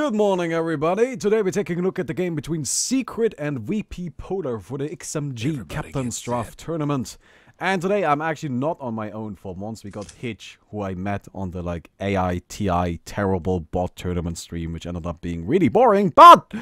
Good morning, everybody. Today we're taking a look at the game between Secret and VP Polar for the XMG Captain's Draft Tournament. And today I'm actually not on my own for once. We got Hitch, who I met on the like AITI terrible bot tournament stream, which ended up being really boring, but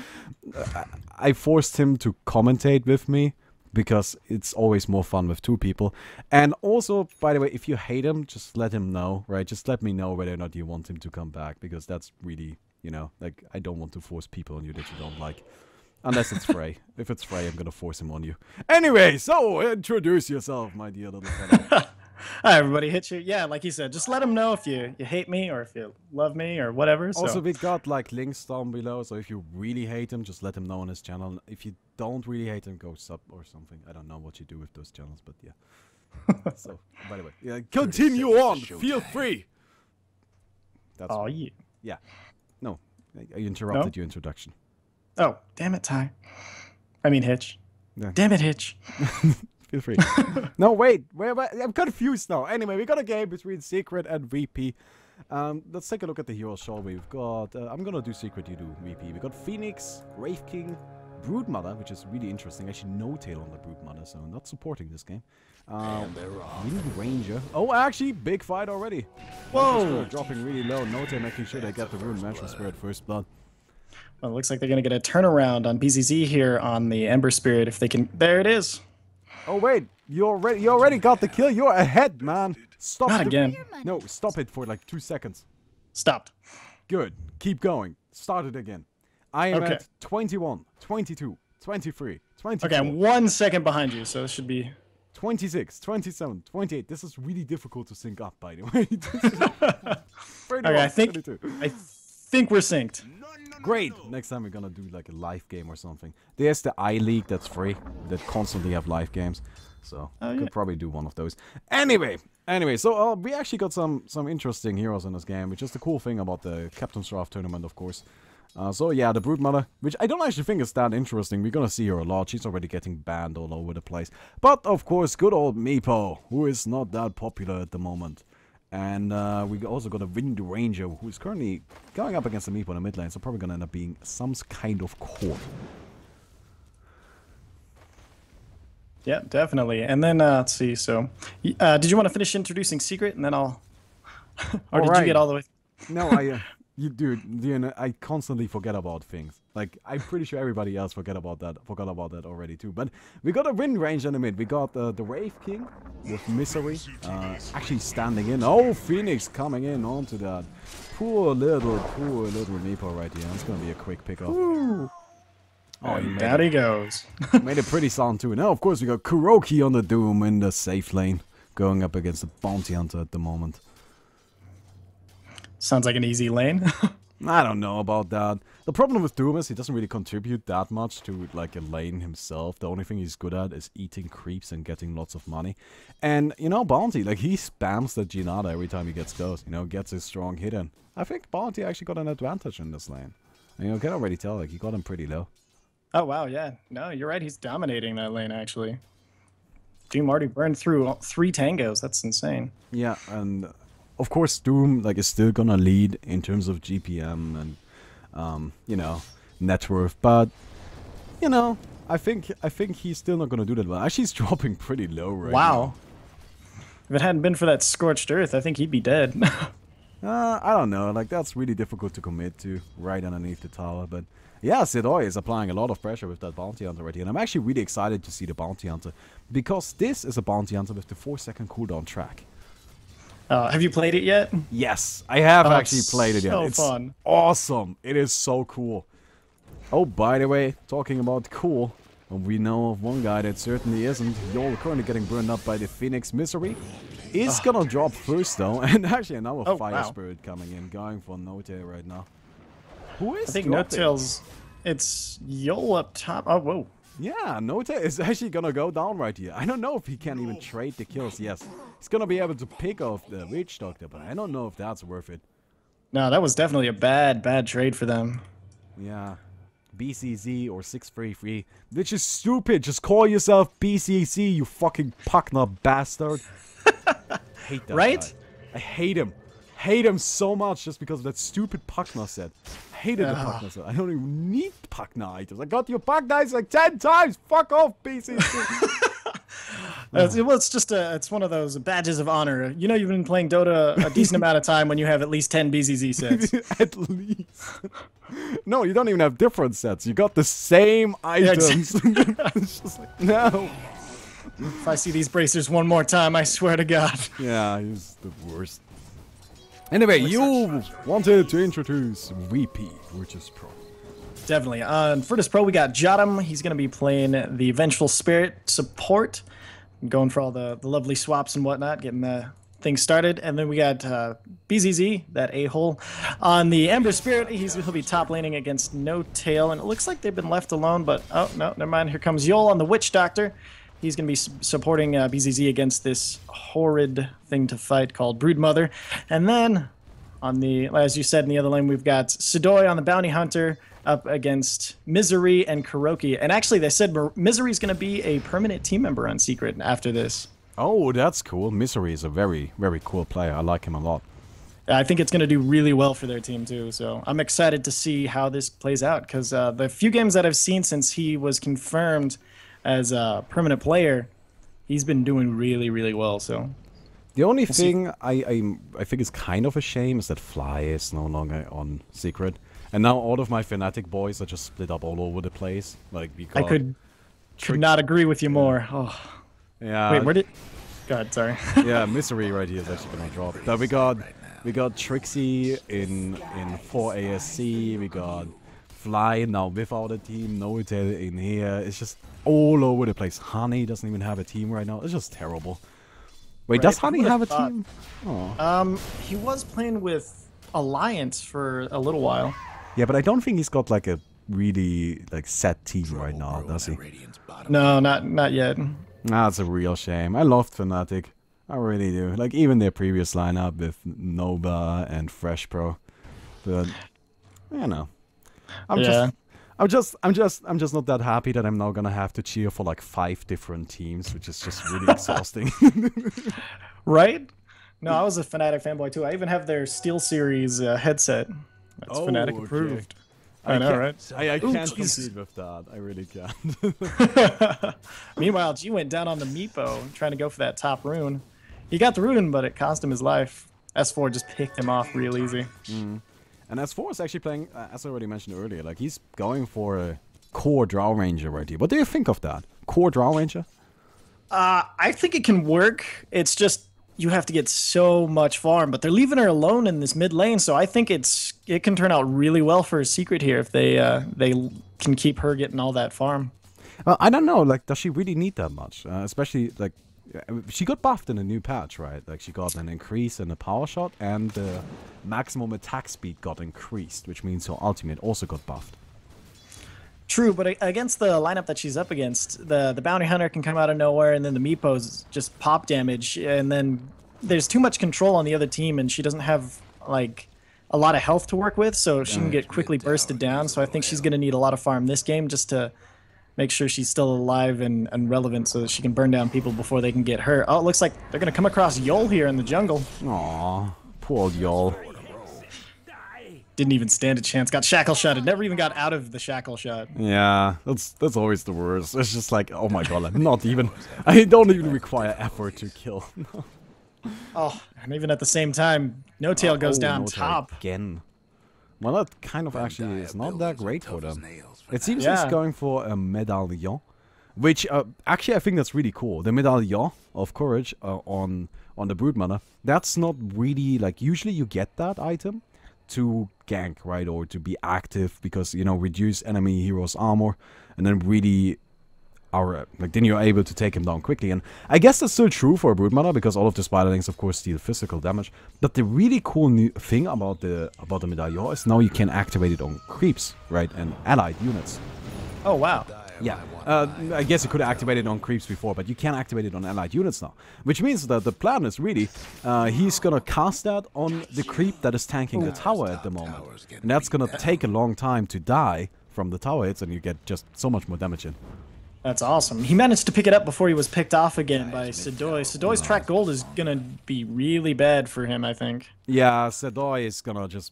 I forced him to commentate with me because it's always more fun with two people. And also, by the way, if you hate him, just let him know, right? Just let me know whether or not you want him to come back, because that's really, you know, like, I don't want to force people on you that you don't like. Unless it's Frey. If it's Frey, I'm gonna force him on you. Anyway, so introduce yourself, my dear little fellow. Hi, everybody. Hit you. Yeah, like you said, just let him know if you hate me or if you love me or whatever. So. Also, we got like links down below, so if you really hate him, just let him know on his channel. If you don't really hate him, go sub or something. I don't know what you do with those channels, but yeah. So, by the way, yeah, continue on. Feel free. That's yeah. No, I interrupted your introduction. Oh, damn it, Ty. I mean, Hitch. Yeah. Damn it, Hitch. Feel free. No, wait. I'm confused now. Anyway, we got a game between Secret and VP. Let's take a look at the hero, shall we? We've got... I'm gonna do Secret, you do VP. We got Phoenix, Wraith King, Broodmother, which is really interesting. Actually, no tail on the Broodmother, so I'm not supporting this game. Wind Ranger. Oh, actually, big fight already. Whoa! Dropping really low. No tail, making sure they get the Rune Mansion Spirit first blood. Well, it looks like they're going to get a turnaround on BZZ here on the Ember Spirit if they can... There it is. Oh, wait. You already got the kill. You're ahead, man. Stop. Not again. No, stop it for like 2 seconds. Stopped. Good. Keep going. Start it again. I am at 21, 22, 23, 24. Okay, I'm 1 second behind you, so it should be... 26, 27, 28. This is really difficult to sync up, by the way. Okay, I think we're synced. Great. Next time we're gonna do like a live game or something. There's the iLeague that's free, that constantly have live games. So could probably do one of those. Anyway, so we actually got some interesting heroes in this game, which is the cool thing about the Captain's Draft tournament, of course. So yeah, the Broodmother, which I don't actually think is that interesting. We're gonna see her a lot. She's already getting banned all over the place. But of course, good old Meepo, who is not that popular at the moment. And we also got a Wind Ranger, who is currently going up against the Meepo in the mid lane, so probably gonna end up being some kind of core. Yeah, definitely. And then, let's see, so... did you want to finish introducing Secret, and then I'll... or did you get all the way... No, dude, I constantly forget about things. Like, I'm pretty sure everybody else forgot about that already too. But we got a Wind Ranger in the mid. We got the Wraith King with Misery actually standing in. Oh, Phoenix coming in onto that. Poor little Meepo right here. It's gonna be a quick pickup. Ooh. Oh, down he goes. Made it pretty sound too. Now, of course, we got Kuroki on the Doom in the safe lane, going up against the Bounty Hunter at the moment. Sounds like an easy lane. I don't know about that. The problem with Doom is he doesn't really contribute that much to like a lane himself. The only thing he's good at is eating creeps and getting lots of money. And, you know, Bounty, like, he spams the Ginada every time he gets close. You know, gets his strong hit in. I think Bounty actually got an advantage in this lane. And, you know, can already tell, like, he got him pretty low. Oh, wow, yeah. No, you're right. He's dominating that lane, actually. Doom already burned through 3 tangos. That's insane. Yeah, and... Of course, Doom like is still gonna lead in terms of GPM and you know, net worth, but you know, I think he's still not gonna do that well. Actually, he's dropping pretty low right now. Wow. If it hadn't been for that scorched earth, I think he'd be dead. I don't know. Like, that's really difficult to commit to right underneath the tower, but yeah, Sidoi is applying a lot of pressure with that Bounty Hunter already, and I'm actually really excited to see the Bounty Hunter because this is a Bounty Hunter with the 4-second cooldown track. Have you played it yet? Yes, I have actually played it yet. So it's fun. Awesome. It is so cool. Oh, by the way, talking about cool, we know of one guy that certainly isn't. You're currently getting burned up by the Phoenix Misery. Is gonna drop first though, and actually another Fire Spirit coming in, going for No-Tail right now. Who is I think No-Tail's... It's Yol up top. Oh, whoa. Yeah, No-Tail is actually gonna go down right here. I don't know if he can even trade the kills. Yes, he's gonna be able to pick off the Witch Doctor, but I don't know if that's worth it. No, that was definitely a bad trade for them. Yeah, BCZ or 633, which is stupid. Just call yourself BCC, you fucking Puckner bastard. I hate that guy. I hate him. Hate him so much just because of that stupid Puckner set. I hated the Puck Knights. I don't even need Puck Knights. I got your Puck Knights like 10 times. Fuck off, BCC. Well, it's one of those badges of honor. You know, you've been playing Dota a decent amount of time when you have at least 10 BZZ sets. At least. No, you don't even have different sets. You got the same items. It's just like, no. If I see these bracers one more time, I swear to God. Yeah, he's the worst. Anyway, you wanted to introduce VP, which is Pro. Definitely. For this Pro, we got Jotum. He's going to be playing the Vengeful Spirit support. Going for all the lovely swaps and whatnot, getting things started. And then we got BZZ, that a-hole. On the Ember Spirit, he'll be top laning against No Tail. And it looks like they've been left alone, but oh, no, never mind. Here comes Yol on the Witch Doctor. He's going to be supporting BZZ against this horrid thing to fight called Broodmother. And then, on the, as you said, in the other lane, we've got Sidoi on the Bounty Hunter up against Misery and Kuroki. And actually, they said Misery's going to be a permanent team member on Secret after this. Oh, that's cool. Misery is a very, very cool player. I like him a lot. I think it's going to do really well for their team, too. So I'm excited to see how this plays out. Because the few games that I've seen since he was confirmed as a permanent player, he's been doing really, really well. So the only thing I think is kind of a shame is that Fly is no longer on Secret, and now all of my Fnatic boys are just split up all over the place. Like I could not agree with you more. Oh. Yeah. Wait, where did? Go ahead. Sorry. Yeah, Misery right here is actually gonna drop. Now we got Trixie in 4 ASC. We got Fly now without a team. No Tail in here. It's just all over the place. Honey doesn't even have a team right now. It's just terrible. Wait, right. Does Honey have a team? Oh. He was playing with Alliance for a little while. Yeah, but I don't think he's got like a really like set team right now, does he? No, not yet. That's a real shame. I loved Fnatic. I really do. Like even their previous lineup with Nova and Fresh Pro. But you know. I'm just not that happy that I'm now gonna have to cheer for like 5 different teams, which is just really exhausting. Right? No, I was a Fnatic fanboy too. I even have their Steel Series headset. That's Fnatic approved. I know, right? I can't compete with that. I really can't. Meanwhile, G went down on the Meepo trying to go for that top rune. He got the rune, but it cost him his life. S4 just picked him off real easy. Mm. And S4 is actually playing, as I already mentioned earlier, like he's going for a core Drow Ranger right here. What do you think of that? Core Drow Ranger? I think it can work. It's just you have to get so much farm, but they're leaving her alone in this mid lane, so I think it can turn out really well for a Secret here if they can keep her getting all that farm. I don't know, like does she really need that much? Especially like she got buffed in a new patch, right? Like she got an increase in the power shot and the maximum attack speed got increased, which means her ultimate also got buffed. True, but against the lineup that she's up against, the Bounty Hunter can come out of nowhere, and then the Meepos just pop damage, and then there's too much control on the other team, and she doesn't have like a lot of health to work with, so she can get quickly bursted down. So I think she's going to need a lot of farm this game just to make sure she's still alive and relevant so that she can burn down people before they can get her. Oh, it looks like they're going to come across Yol here in the jungle. Aw, poor old Yol. Didn't even stand a chance. Got shackle shotted. Never even got out of the shackle shot. Yeah, that's always the worst. It's just like, oh my god, I don't even require effort to kill. Oh, and even at the same time, No Tail goes down top. Again. Well, that kind of actually is not that great for them. It seems he's going for a medallion, which actually I think that's really cool. The medallion of courage on the Broodmother. That's not really like usually you get that item to gank, right, or to be active because you know reduce enemy heroes armor, and then really then you're able to take him down quickly. And I guess that's still true for a Broodmother because all of the Spiderlings of course deal physical damage. But the really cool new thing about the medallion is now you can activate it on creeps, right, and allied units. Oh wow. Yeah, I guess you could activate it on creeps before, but you can activate it on allied units now. Which means that the plan is really, he's gonna cast that on the creep that is tanking the tower at the moment. And that's gonna take a long time to die from the tower hits, and you get just so much more damage in. That's awesome. He managed to pick it up before he was picked off again by Sidoi. Sidoi's track gold is gonna be really bad for him, I think. Yeah, Sidoi is gonna just...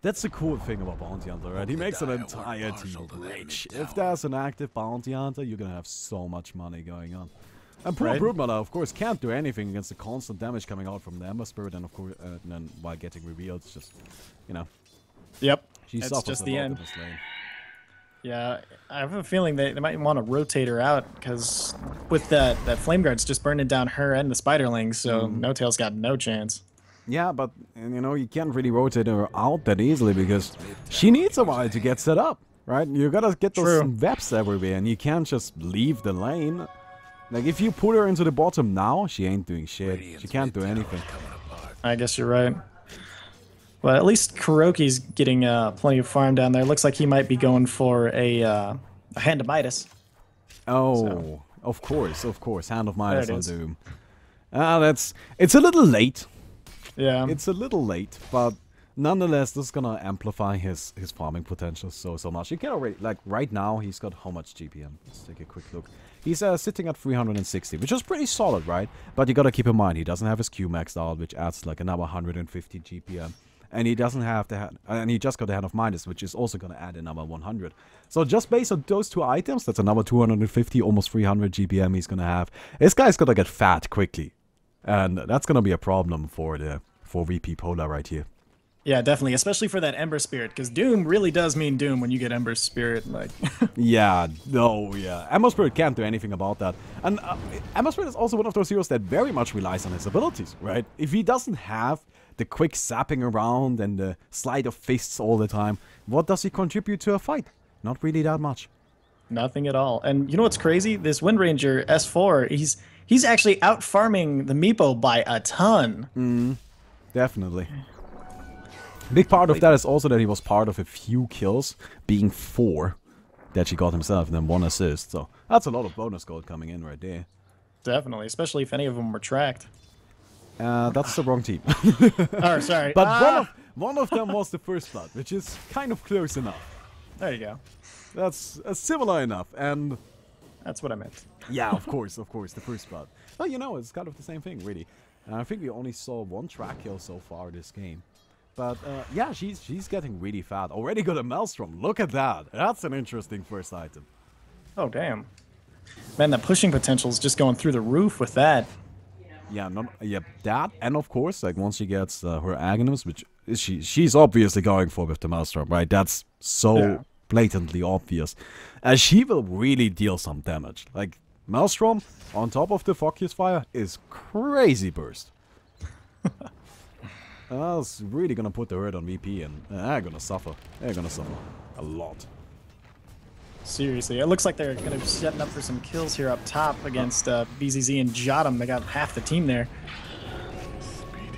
That's the cool thing about Bounty Hunter, right? He makes an entire team rich. If there's an active Bounty Hunter, you're gonna have so much money going on. And poor Broodmother, of course, can't do anything against the constant damage coming out from the Ember Spirit, and of course, then while getting revealed, it's just, you know. Yep. She suffers just the end. In this lane. Yeah, I have a feeling they might want to rotate her out, because with that Flame Guard's just burning down her and the Spiderlings, so No Tail's got no chance. Yeah, but, you know, you can't really rotate her out that easily, because she needs a while to get set up, right? You gotta get those webs everywhere, and you can't just leave the lane. Like, if you put her into the bottom now, she ain't doing shit. She can't do anything. I guess you're right. Well, at least Kuroki's getting plenty of farm down there. Looks like he might be going for a Hand of Midas. Oh, so. Of course. Hand of Midas on Doom. It's a little late. Yeah. It's a little late, but nonetheless, this is gonna amplify his farming potential so much. You can already, like, right now, he's got how much GPM? Let's take a quick look. He's sitting at 360, which is pretty solid, right? But you gotta keep in mind, he doesn't have his Q maxed out, which adds like another 150 GPM. And he doesn't have the and he just got the Hand of Midas, which is also gonna add another 100. So just based on those two items, that's another 250, almost 300 GPM he's gonna have. This guy's gonna get fat quickly. And that's gonna be a problem for VP Polar right here. Yeah, definitely, especially for that Ember Spirit, because Doom really does mean Doom when you get Ember Spirit. Like, yeah, Ember Spirit can't do anything about that. And Ember Spirit is also one of those heroes that very much relies on his abilities, right? If he doesn't have the quick zapping around and the slide of fists all the time, what does he contribute to a fight? Not really that much. Nothing at all. And you know what's crazy? This Wind Ranger S4, he's actually out farming the Meepo by a ton. Definitely. Big part of that is also that he was part of a few kills, being 4 that she got himself, and then 1 assist. So that's a lot of bonus gold coming in right there. Definitely, especially if any of them were tracked. That's the wrong team. Oh, sorry. But one of them was the First Blood, which is kind of close enough. There you go. That's similar enough, and... That's what I meant. Yeah, of course, the First Blood. Well, you know, it's kind of the same thing, really. I think we only saw 1 track kill so far this game. But, yeah, she's getting really fat. Already got a Maelstrom. Look at that. That's an interesting first item. Oh, damn. Man, that pushing potential is just going through the roof with that. Yeah, that, and of course, like, once she gets her Aghanim's, which she's obviously going for with the Maelstrom, right? That's so blatantly obvious. She will really deal some damage. Like, Maelstrom, on top of the Focus Fire, is crazy burst. That's really gonna put the hurt on VP, and they're gonna suffer. They're gonna suffer a lot. Seriously, it looks like they're gonna be setting up for some kills here up top against BZZ and Jotum. They got half the team there.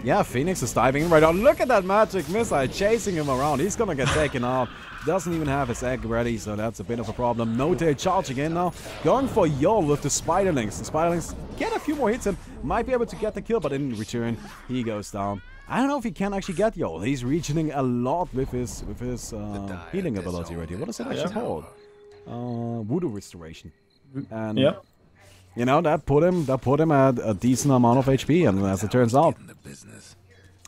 Yeah, Phoenix is diving in right now. Look at that magic missile chasing him around. He's gonna get taken out. Doesn't even have his egg ready, so that's a bit of a problem. No Tail charging in now. Going for Yol with the Spiderlings. The Spiderlings get a few more hits and might be able to get the kill, but in return, he goes down. I don't know if he can actually get Yol. He's reaching a lot with his healing ability right here. What is it actually called? Voodoo Restoration. And you know, that put him at a decent amount of HP, and as it turns out,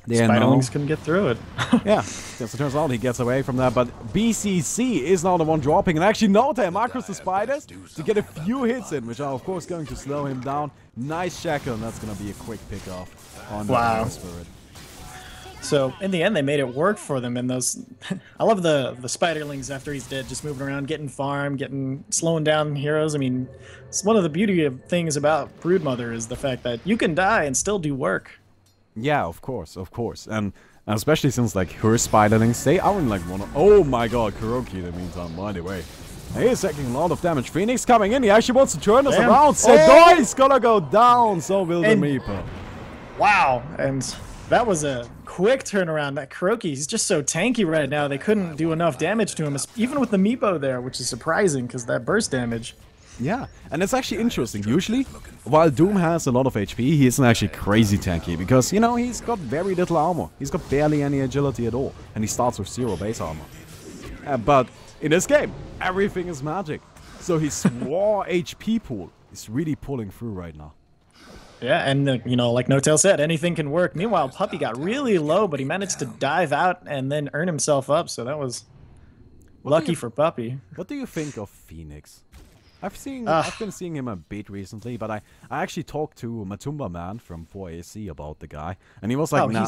Spiderlings couldn't get through it. Yeah, as it turns out, he gets away from that, but BCC is now the one dropping, and actually No Tail macros the Spiders to get a few hits in, which are of course going to slow him down. Nice shackle, and that's going to be a quick pick off on the Spirit. So in the end, they made it work for them. And those, I love the Spiderlings after he's dead, just moving around, getting farm, slowing down heroes. I mean, it's one of the beauty of things about Broodmother is the fact that you can die and still do work. Yeah, of course, and especially since like her Spiderlings, they aren't like one of, oh my god, Kuroki in the meantime, by the way. He is taking a lot of damage. Phoenix coming in, he actually wants to turn us around. Sedoi's gonna go down, so will the Meepo. Wow, and that was a quick turnaround. That Kuroki, he's just so tanky right now. They couldn't do enough damage to him, even with the Meepo there, which is surprising because that burst damage. Yeah, and it's actually interesting. Usually, while Doom has a lot of HP, he isn't actually crazy tanky because, you know, he's got very little armor. He's got barely any agility at all, and he starts with 0 base armor. But in this game, everything is magic. So his raw HP pool is really pulling through right now. Yeah, and you know, like No Tail said, anything can work. Meanwhile, Puppy got really low, but he managed to dive out and then earn himself up. So that was lucky for Puppy. What do you think of Phoenix? Uh, I've been seeing him a bit recently, but I actually talked to Matumba Man from 4AC about the guy, and he was like, nah.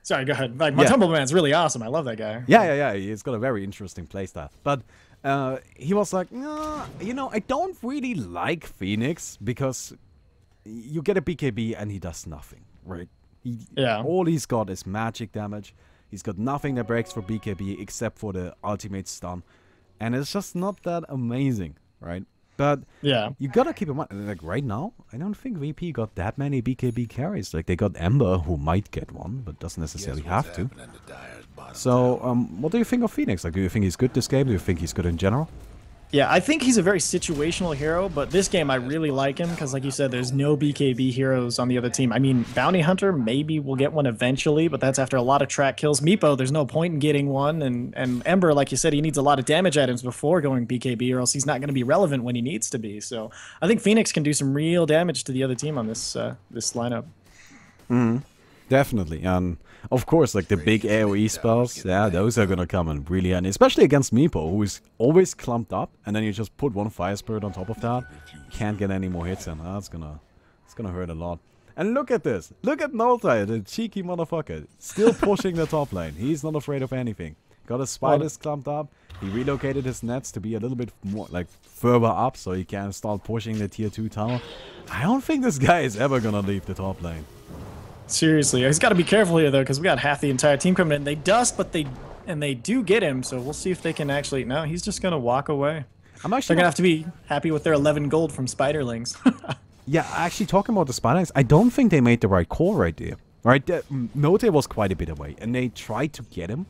Sorry, go ahead. Like, my Tumble Man's really awesome. I love that guy. Yeah. He's got a very interesting playstyle. But he was like, nah, you know, I don't really like Phoenix because you get a BKB and he does nothing, right? All he's got is magic damage. He's got nothing that breaks for BKB except for the ultimate stun. And it's just not that amazing, right? But you gotta keep in mind, like right now, I don't think VP got that many BKB carries. Like they got Ember, who might get one, but doesn't necessarily have to. So, what do you think of Phoenix? Like, do you think he's good this game? Do you think he's good in general? Yeah, I think he's a very situational hero, but this game I really like him because, like you said, there's no BKB heroes on the other team. I mean, Bounty Hunter, maybe we'll get one eventually, but that's after a lot of track kills. Meepo, there's no point in getting one, and Ember, like you said, he needs a lot of damage items before going BKB, or else he's not going to be relevant when he needs to be. So I think Phoenix can do some real damage to the other team on this this lineup. Definitely, and of course, like the big AoE spells, yeah, those are gonna come in really handy, especially against Meepo, who is always clumped up, and then you just put one Fire Spirit on top of that, can't get any more hits in. It's gonna hurt a lot. And look at this, look at Noltai, the cheeky motherfucker, still pushing the top lane. He's not afraid of anything. Got his spiders clumped up. He relocated his nets to be a little bit more like further up, so he can start pushing the tier 2 tower. I don't think this guy is ever gonna leave the top lane. Seriously, he's got to be careful here though, because we got half the entire team coming in. They dust, but they do get him. So we'll see if they can actually. No, he's just gonna walk away. They're gonna have to be happy with their 11 gold from Spiderlings. Yeah, actually talking about the Spiderlings, I don't think they made the right call right there. Right, Note was quite a bit away, and they tried to get him,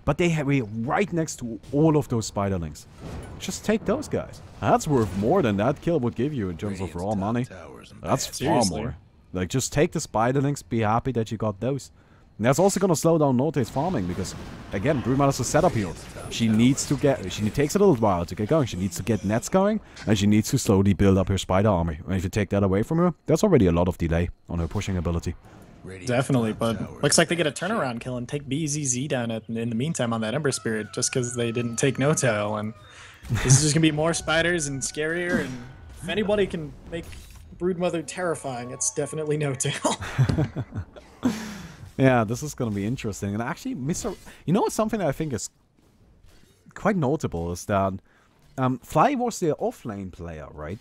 but they were right next to all of those Spiderlings. Just take those guys. That's worth more than that kill would give you in terms of raw money. That's far more. Like, just take the Spiderlings, be happy that you got those. And that's also gonna slow down Note's farming, because, again, Broodmother's a setup hero. She takes a little while to get going. She needs to get nets going, and she needs to slowly build up her spider army. And if you take that away from her, that's already a lot of delay on her pushing ability. Definitely, but looks like they get a turnaround kill and take BZZ down in the meantime on that Ember Spirit, just because they didn't take No Tail. And this is just gonna be more spiders and scarier, and if anybody can make Broodmother terrifying, it's definitely No Tail. Yeah, this is gonna be interesting. And actually, you know what's something that I think is quite notable is that Fly was the offlane player, right?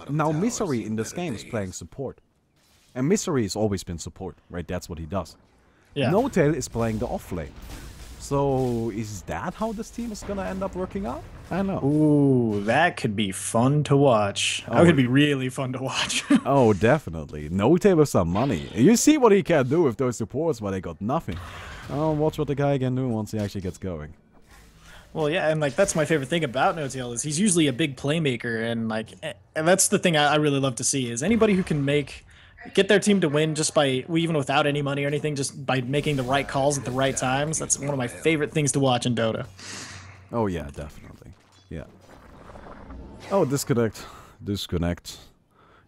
Now Misery in this game is playing support. And Misery has always been support, right? That's what he does. Yeah. No Tail is playing the offlane. So, is that how this team is gonna end up working out? I don't know. Ooh, that could be fun to watch. That could be really fun to watch. Oh, definitely. No Tail with some money. You see what he can do with those supports, but they got nothing. Oh, watch what the guy can do once he actually gets going. Well, yeah, and like that's my favorite thing about No Tail is he's usually a big playmaker, and like, and that's the thing I really love to see is anybody who can get their team to win just by, even without any money or anything, just by making the right calls at the right times. That's one of my favorite things to watch in Dota. Oh yeah, definitely. Yeah. Oh, disconnect.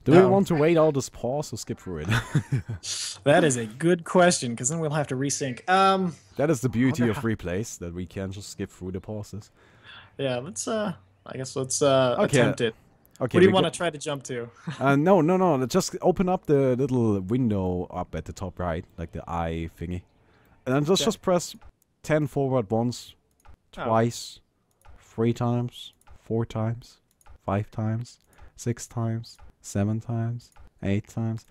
Do we want to wait all this pause or skip through it? That is a good question, because then we'll have to resync. That is the beauty of replays, that we can just skip through the pauses. Yeah, let's I guess let's attempt it. Okay, what do you want to try to jump to? No. Just open up the little window up at the top right, like the eye thingy. And then just press 10 forward once, twice, 3 times, 4 times, 5 times, 6 times, 7 times, 8 times.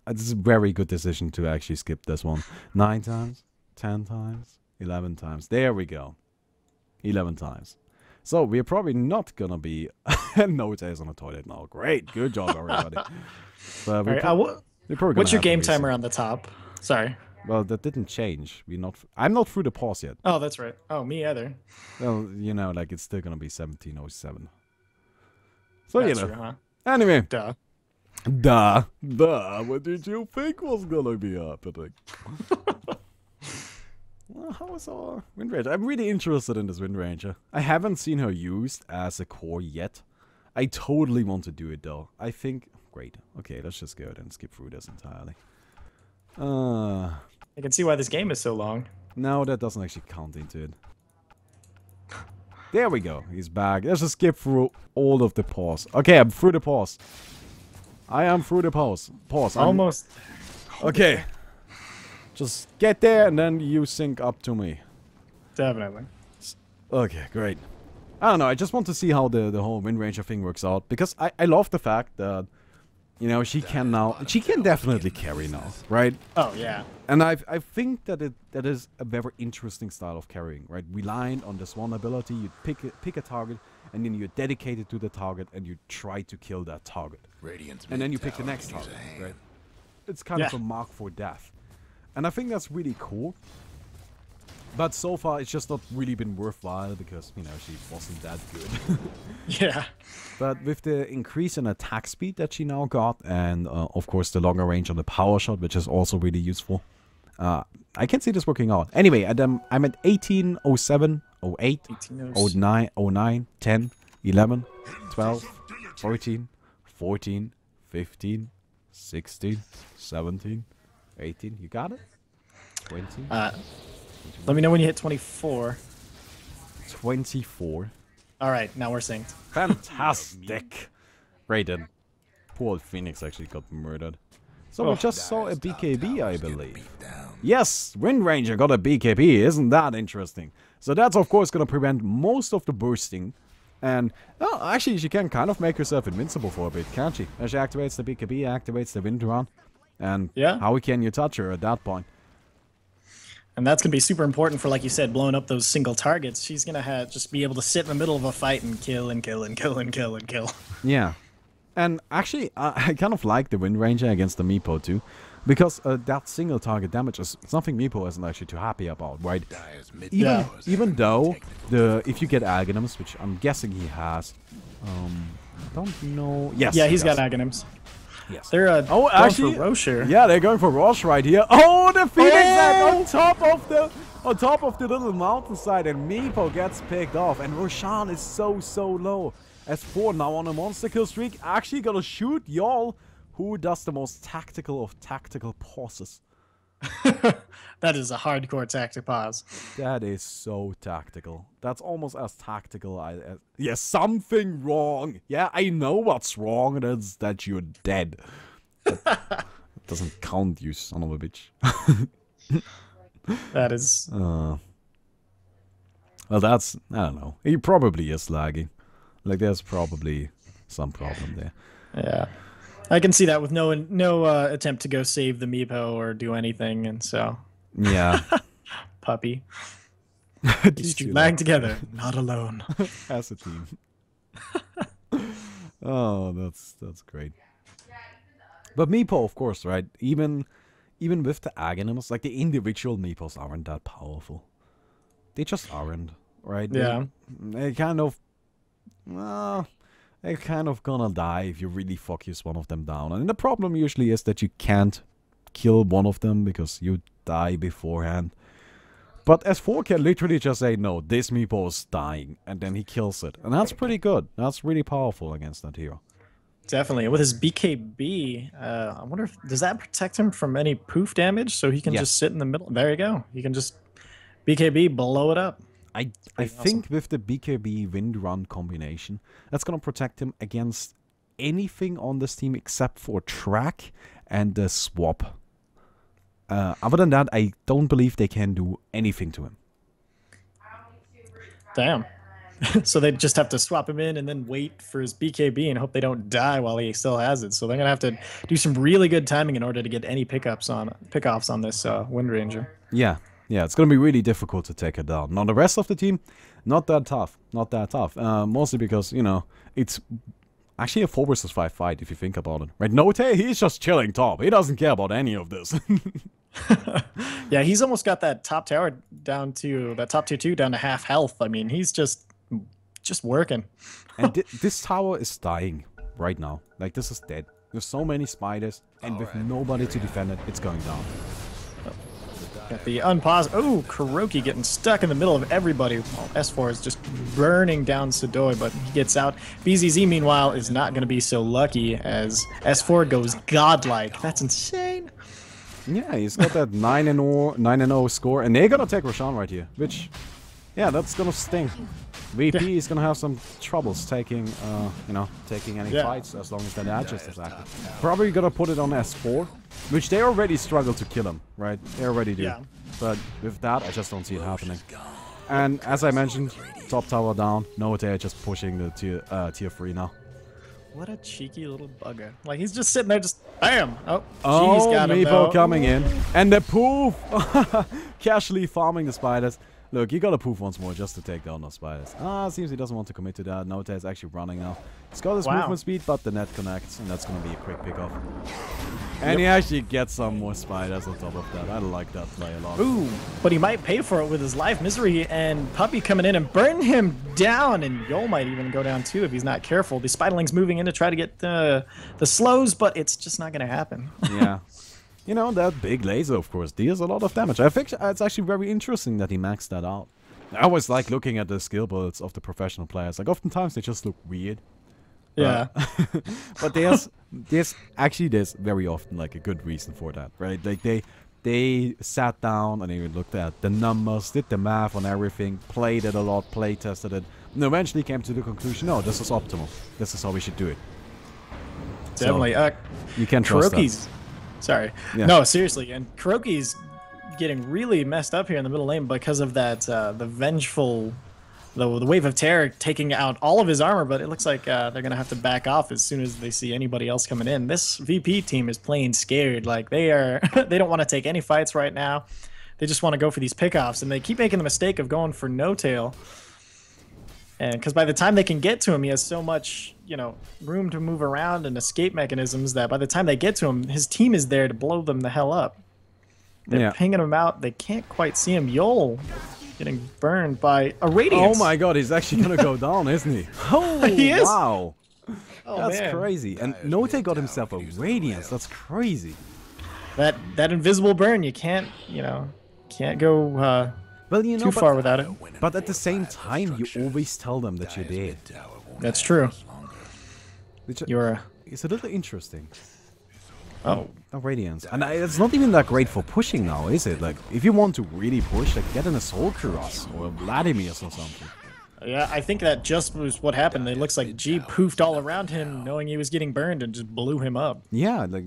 It's a very good decision to actually skip this one. 9 times, 10 times, 11 times. There we go. 11 times. So we're probably not gonna be No Tails on the toilet now. Great, good job, everybody. But what's your game timer on the top? Sorry. Well, that didn't change. I'm not through the pause yet. Oh, that's right. Oh, me either. Well, you know, like it's still gonna be 17:07. So that's you know. True, huh? Anyway. Duh. What did you think was gonna be happening? Well, how is our Wind Ranger? I'm really interested in this Wind Ranger. I haven't seen her used as a core yet. I totally want to do it though. I think great. Okay, let's just go ahead and skip through this entirely. I can see why this game is so long. No, that doesn't actually count into it. There we go. He's back. Let's just skip through all of the pause. Okay, I'm through the pause. I am through the pause. Almost. Okay. Just get there and then you sync up to me. Definitely. Okay, great. I don't know. I just want to see how the whole Wind Ranger thing works out. Because I love the fact that, you know, she can definitely carry now, right? Oh, yeah. And I think that that is a very interesting style of carrying, right? Relying on this one ability, you pick a target, and then you're dedicated to the target, and you try to kill that target. And then you pick the next target, right? It's kind of a mark for death. And I think that's really cool. But so far, it's just not really been worthwhile because, you know, she wasn't that good. Yeah. But with the increase in attack speed that she now got, and of course the longer range on the power shot, which is also really useful, I can see this working out. Anyway, I'm at 18, 07, 08, 09, 09, 10, 11, 12, 13, 14, 15, 16, 17, 18. You got it? 20. Let me know when you hit 24. 24. All right, now we're synced. Fantastic. Right then. Poor old Phoenix actually got murdered. So we just saw a BKB, I believe. Yes, Wind Ranger got a BKB. Isn't that interesting? So that's of course going to prevent most of the bursting. And, well, actually she can kind of make herself invincible for a bit, can't she? As she activates the BKB, activates the Wind Run. And how can you touch her at that point? And that's going to be super important for, like you said, blowing up those single targets. She's going to just be able to sit in the middle of a fight and kill and kill and kill and kill and kill. Yeah. And actually, I kind of like the Wind Ranger against the Meepo too. Because that single target damage is something Meepo isn't actually too happy about, right? Even though, if you get Aghanim's, which I'm guessing he has, I don't know. Yes. Yeah, he's got Aghanim's. Yes. They're actually, going for Rocher. Yeah, they're going for Roche right here. Oh, the Phoenix on top of the little mountainside, and Meepo gets picked off, and Roshan is so low. S4 now on a monster kill streak, actually gonna shoot y'all. Who does the most tactical of tactical pauses? That is a hardcore tactic pause. That is so tactical. That's almost as tactical as... Yeah, something wrong. Yeah, I know what's wrong. That's that you're dead. That doesn't count, you son of a bitch. That is... Well, that's... I don't know. He probably is lagging. Like, there's probably some problem there. Yeah. I can see that with no attempt to go save the Meepo or do anything, and so... Yeah. Puppy. These two lag together, not alone. As a team. Oh, that's great. But Meepo, of course, right? Even with the Aghanim's, like the individual Meepos aren't that powerful. They just aren't, right? Yeah. They kind of... Well, they're kind of gonna die if you really focus one of them down. And the problem usually is that you can't kill one of them because you die beforehand. But S4 can literally just say, no, this Meepo is dying, and then he kills it. And that's pretty good. That's really powerful against that hero. Definitely. With his BKB, I wonder if... Does that protect him from any poof damage? So he can just sit in the middle? There you go. He can just BKB, blow it up. I think with the BKB Wind Run combination, that's going to protect him against anything on this team except for track and the swap. Other than that, I don't believe they can do anything to him. Damn. So they just have to swap him in and then wait for his BKB and hope they don't die while he still has it. So they're going to have to do some really good timing in order to get any pickoffs on this Wind Ranger. Yeah. Yeah, it's going to be really difficult to take her down. Now, the rest of the team, not that tough. Not that tough. Mostly because, you know, it's actually a 4 versus 5 fight if you think about it. Right? Note, he's just chilling top. He doesn't care about any of this. Yeah, he's almost got that top tower down to, that top tier 2 down to half health. I mean, he's just working. And this tower is dying right now. Like, this is dead. There's so many spiders, and with nobody to defend it, it's going down. Got the unpause. Oh, Kuroki getting stuck in the middle of everybody. Well, S4 is just burning down Sadoi, but he gets out. BZZ, meanwhile, is not going to be so lucky as S4 goes godlike. That's insane. Yeah, he's got that 9-0 score, and they're gonna take Roshan right here, which, yeah, that's gonna sting. VP is gonna have some troubles taking, taking any fights as long as that Aegis is active. Probably gonna put it on S4, which they already struggle to kill him, right? They already do. Yeah. But with that, I just don't see it happening. And as I mentioned, top tower down. No, they're just pushing the tier 3 now. What a cheeky little bugger. Like, he's just sitting there, just bam! Oh, got him, Meepo coming in. And the poof! Casually farming the spiders. Look, you gotta poof once more just to take down those spiders. Seems he doesn't want to commit to that. Nota is actually running now. He's got his movement speed, but the net connects, and that's gonna be a quick pickoff. And he actually gets some more spiders on top of that. I like that play a lot. Ooh, but he might pay for it with his life. Misery and Puppy coming in and burn him down, and Yol might even go down too if he's not careful. The Spiderling's moving in to try to get the slows, but it's just not gonna happen. Yeah. You know, that big laser, of course, deals a lot of damage. I think it's actually very interesting that he maxed that out. I always like looking at the skill builds of the professional players. Like, oftentimes they just look weird. Yeah. But there's very often, like, a good reason for that, right? Like, they sat down and they looked at the numbers, did the math on everything, played it a lot, play tested it, and eventually came to the conclusion, no, this is optimal. This is how we should do it. Definitely. So, you can trust that. Sorry. Yeah. No, seriously. And Kuroki's getting really messed up here in the middle lane because of that, the vengeful, the Wave of Terror taking out all of his armor, but it looks like they're going to have to back off as soon as they see anybody else coming in. This VP team is playing scared. Like, they don't want to take any fights right now. They just want to go for these pickoffs, and they keep making the mistake of going for No Tail. And because by the time they can get to him, he has so much, room to move around and escape mechanisms that by the time they get to him, his team is there to blow them the hell up. They're pinging him out. They can't quite see him. Yol getting burned by a Radiance. Oh my god, he's actually going to go down, isn't he? Oh, he is? Wow. Oh, that's crazy. And Note got himself a Radiance. That's crazy. That invisible burn, you can't, can't go too far without it. But at the same time, you always tell them that you're dead. That's true. It's a little interesting. Oh, a Radiance. And it's not even that great for pushing now, is it? Like, if you want to really push, like, get an Assault Cuirass or a Vladimir or something. Yeah, I think that just was what happened. It looks like G poofed all around him, knowing he was getting burned, and just blew him up. Yeah, like,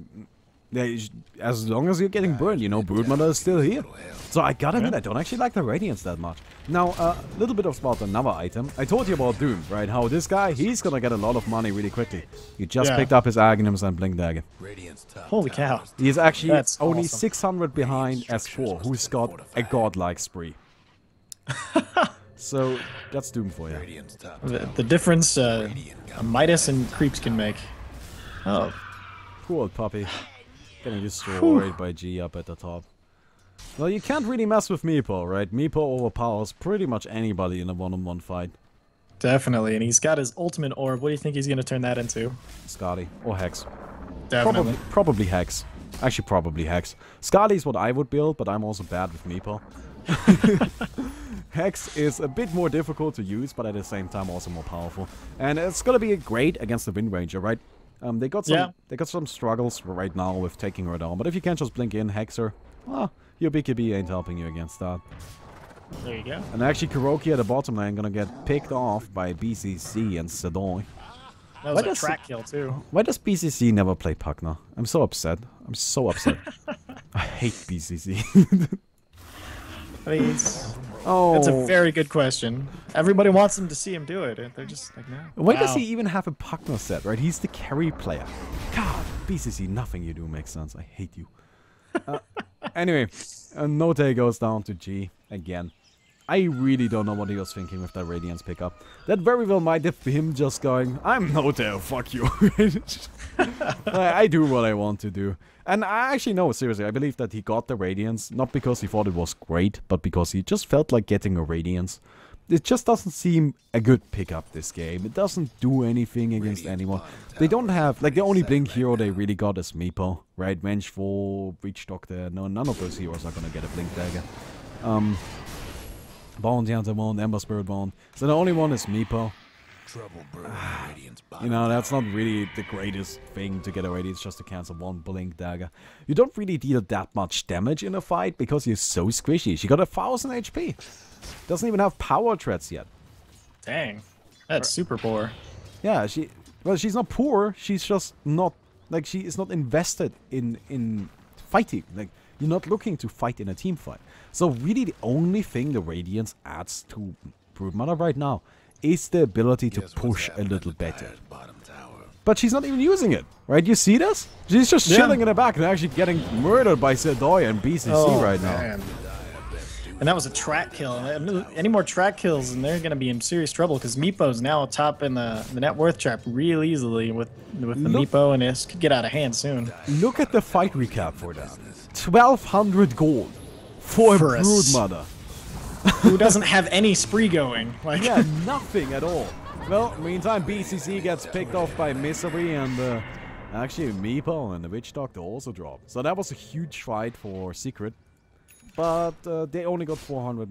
as long as you're getting burned, Broodmother is still here. So I gotta admit, I don't actually like the Radiance that much. Now, a little bit about another item. I told you about Doom, right? How this guy, he's gonna get a lot of money really quickly. You just picked up his Aghanims and Blink Dagger. Holy cow. He's actually only 600 behind S4, who's got a godlike spree. So, that's Doom for you. The difference Midas and Creeps can make. Oh. Poor old puppy. Getting destroyed by G up at the top. Well, you can't really mess with Meepo, right? Meepo overpowers pretty much anybody in a one-on-one fight. Definitely, and he's got his ultimate orb. What do you think he's going to turn that into? Scotty. Or Hex. Definitely. Probably Hex. Actually, probably Hex. Scotty is what I would build, but I'm also bad with Meepo. Hex is a bit more difficult to use, but at the same time also more powerful. And it's going to be great against the Wind Ranger, right? They got some struggles right now with taking her down, but if you can't just blink in Hexer, well, your BKB ain't helping you against that. There you go. And actually, Kuroki at the bottom lane gonna get picked off by BCC and Sadoi. That was a track kill too. Why does BCC never play Pugna? I'm so upset. I'm so upset. I hate BCC. Please. Oh, that's a very good question. Everybody wants them to see him do it, and they're just like, no. Why does he even have a Pugna set, right? He's the carry player. God, BCC, nothing you do makes sense. I hate you. Anyway, Note goes down to G again. I really don't know what he was thinking with that Radiance pickup. That very well might have been him just going, I'm Note, fuck you. I do what I want to do. And I actually know, seriously, I believe that he got the Radiance, not because he thought it was great, but because he just felt like getting a Radiance. it just doesn't seem a good pickup this game. It doesn't do anything against anyone. They don't have, like, the only Blink hero they really got is Meepo, right? Vengeful, Breach Doctor, no, none of those heroes are gonna get a Blink Dagger. Bounty Hunter won't, Ember Spirit won't. So the only one is Meepo. You know, that's not really the greatest thing to get already. It's just to cancel one Blink Dagger. You don't really deal that much damage in a fight because you're so squishy. She got 1000 HP. Doesn't even have power threats yet. Dang. That's super poor. Yeah, she's not poor. She's just not, like, she is not invested in fighting. Like, you're not looking to fight in a team fight. So really the only thing the Radiance adds to Broodmother right now is the ability to push a little better. But she's not even using it, right? You see this? She's just chilling in the back and actually getting murdered by Sedoy and BCC right now. And that was a track kill. Any more track kills and they're going to be in serious trouble because Meepo's now top in the net worth chart real easily with the Meepo, and this could get out of hand soon. Look at the fight recap for that. 1200 gold for a Broodmother. Who doesn't have any spree going. Like, yeah, nothing at all. Well, meantime, BCC gets picked off by Misery, and actually Meepo and the Witch Doctor also drop. So that was a huge fight for Secret. But they only got 400.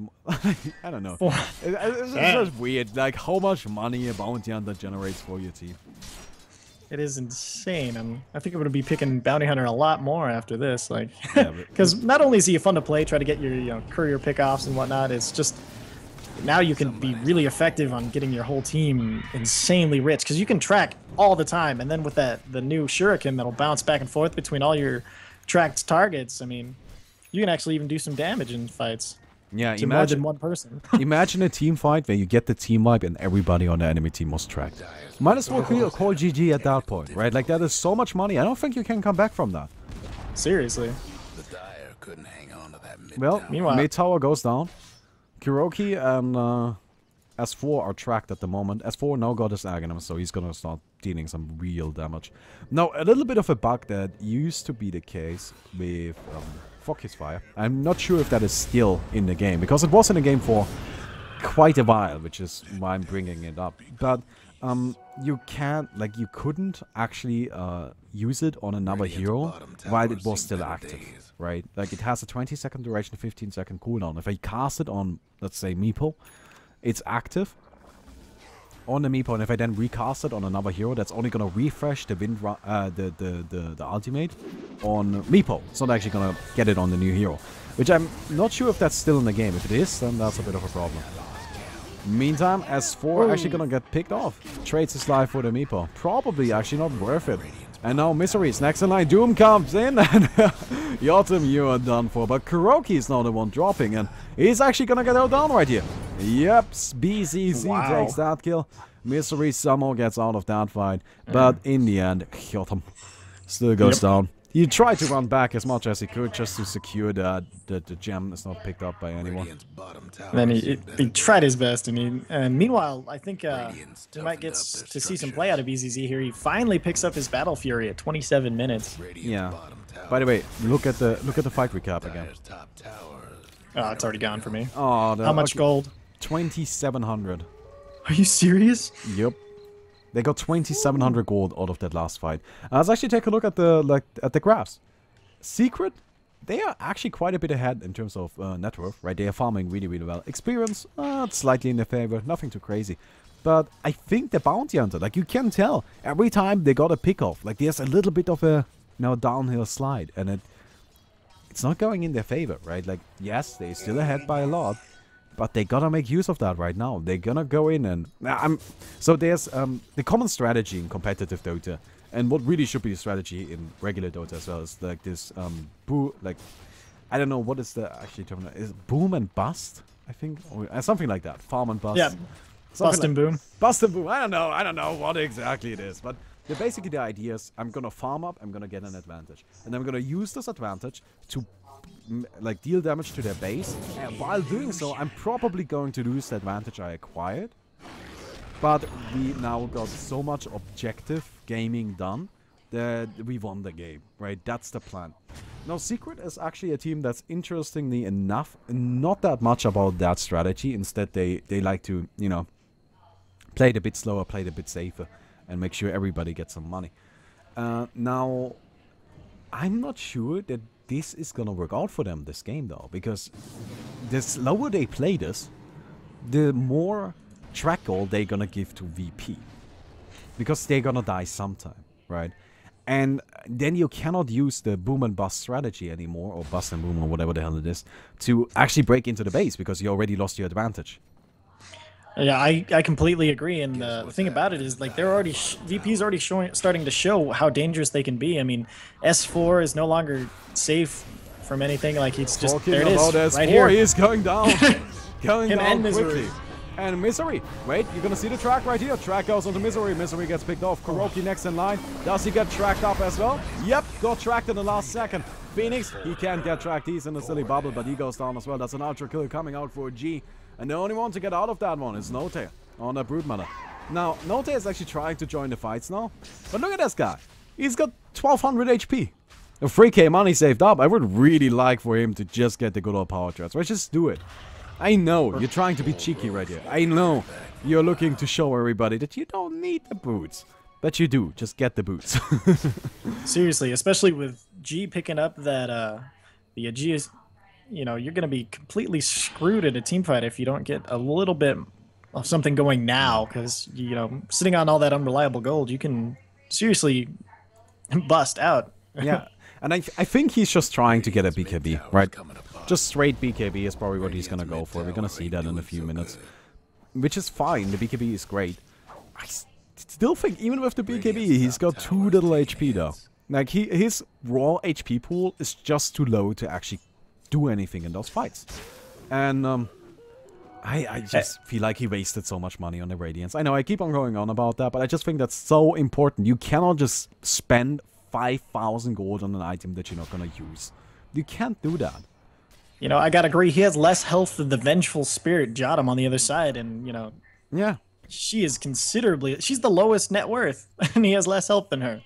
I don't know. It's just weird. Like, how much money a Bounty Hunter generates for your team. It is insane. I think I'm going to be picking Bounty Hunter a lot more after this. Like, yeah, because not only is he fun to play, try to get your courier pickoffs and whatnot, it's just now you can be really effective on getting your whole team insanely rich because you can track all the time. And then with the new Shuriken that'll bounce back and forth between all your tracked targets, I mean, you can actually even do some damage in fights. Yeah, to more than one person. Imagine a team fight where you get the team wipe and everybody on the enemy team was tracked. Might as well call GG at that point, right? Like, that is so much money. I don't think you can come back from that. Seriously. The Dire couldn't hang on to that mid well, meanwhile, mid tower goes down. Kuroki and S4 are tracked at the moment. S4 now got his Aghanim, so he's gonna start dealing some real damage. Now, a little bit of a bug that used to be the case with Focus Fire. I'm not sure if that is still in the game, because it was in the game for quite a while, which is why I'm bringing it up. But you can't, like, you couldn't actually use it on another hero while it was still active, right? Like, it has a 20-second duration, 15-second cooldown. If I cast it on, let's say, Meepo, it's active on the Meepo, and if I then recast it on another hero, that's only gonna refresh the the ultimate on Meepo. It's not actually gonna get it on the new hero, which I'm not sure if that's still in the game. If it is, then that's a bit of a problem. Meantime, S4 actually gonna get picked off. Trades his life for the Meepo. Probably actually not worth it. And now Misery is next in line. Doom comes in, and Yotam, you are done for. But Kuroki is now the one dropping, and he's actually gonna get out down right here. Yep, BCC takes that kill. Misery somehow gets out of that fight, but in the end, Yotam still goes down. He tried to run back as much as he could just to secure that the gem is not picked up by anyone. Then he tried his best, and meanwhile, I think we might get to see some play out of BZZ here. He finally picks up his Battle Fury at 27 minutes. Yeah. By the way, look at the fight recap again. Oh, it's already gone for me. Oh, how much gold? 2,700. Are you serious? Yep. They got 2,700 gold out of that last fight. Let's actually take a look at the graphs. Secret, they are actually quite a bit ahead in terms of net worth, right? They are farming really, really well. Experience, it's slightly in their favor, nothing too crazy. But I think the Bounty Hunter, like, you can tell every time they got a pick off, like, there's a little bit of a downhill slide, and it's not going in their favor, right? Like, yes, they're still ahead by a lot. But they gotta make use of that right now. They're gonna go in and... so there's the common strategy in competitive Dota. And what really should be the strategy in regular Dota as well is like this... I don't know what is the actually term. Is it boom and bust? I think? Or something like that. Farm and bust. Yeah. Bust and boom. Bust and boom. I don't know what exactly it is. But basically the idea is I'm gonna farm up, I'm gonna get an advantage. And I'm gonna use this advantage to... like, deal damage to their base, and while doing so, I'm probably going to lose the advantage I acquired. But we now got so much objective gaming done that we won the game, right? That's the plan. Now, Secret is actually a team that's interestingly enough not that much about that strategy. Instead, they like to, you know, play it a bit slower, play it a bit safer, and make sure everybody gets some money. Now, I'm not sure that this is gonna work out for them this game though, because the slower they play this, the more track gold they're gonna give to VP, because they're gonna die sometime, right? And then you cannot use the boom and bust strategy anymore, or bust and boom, or whatever the hell it is, to actually break into the base, because you already lost your advantage. Yeah, I completely agree. And the thing about it is, like, they're already VP's already starting to show how dangerous they can be. I mean, S4 is no longer safe from anything. Like, it's just Talking there it is, about S4, right here. He is going down, going Him down and quickly. Misery. And Misery, wait, you're gonna see the track right here. Track goes onto Misery. Misery gets picked off. Kuroki next in line. Does he get tracked up as well? Yep, got tracked in the last second. Phoenix, he can't get tracked. He's in a silly bubble, but he goes down as well. That's an ultra kill coming out for G. And the only one to get out of that one is Note on the Broodmother. Now, Note is actually trying to join the fights now. But look at this guy. He's got 1200 HP. A 3k money saved up. I would really like for him to just get the good old power transfer. Just do it. I know, you're trying to be cheeky right here. I know you're looking to show everybody that you don't need the boots. But you do. Just get the boots. Seriously, especially with G picking up that, the G is, you know, you're going to be completely screwed at a team fight if you don't get a little bit of something going now. Because, you know, sitting on all that unreliable gold, you can seriously bust out. Yeah. And I think he's just trying to get a BKB, right? Just straight BKB is probably what he's going to go for. We're going to see that in a few minutes. Which is fine. The BKB is great. I still think even with the BKB, he's got too little HP though. Like, his raw HP pool is just too low to actually do anything in those fights. And I just feel like he wasted so much money on the Radiance. I know I keep on going on about that, but I just think that's so important. You cannot just spend 5,000 gold on an item that you're not going to use. You can't do that. You know, I gotta agree, he has less health than the Vengeful Spirit Jotum on the other side, and, you know... Yeah. She is considerably... She's the lowest net worth, and he has less health than her.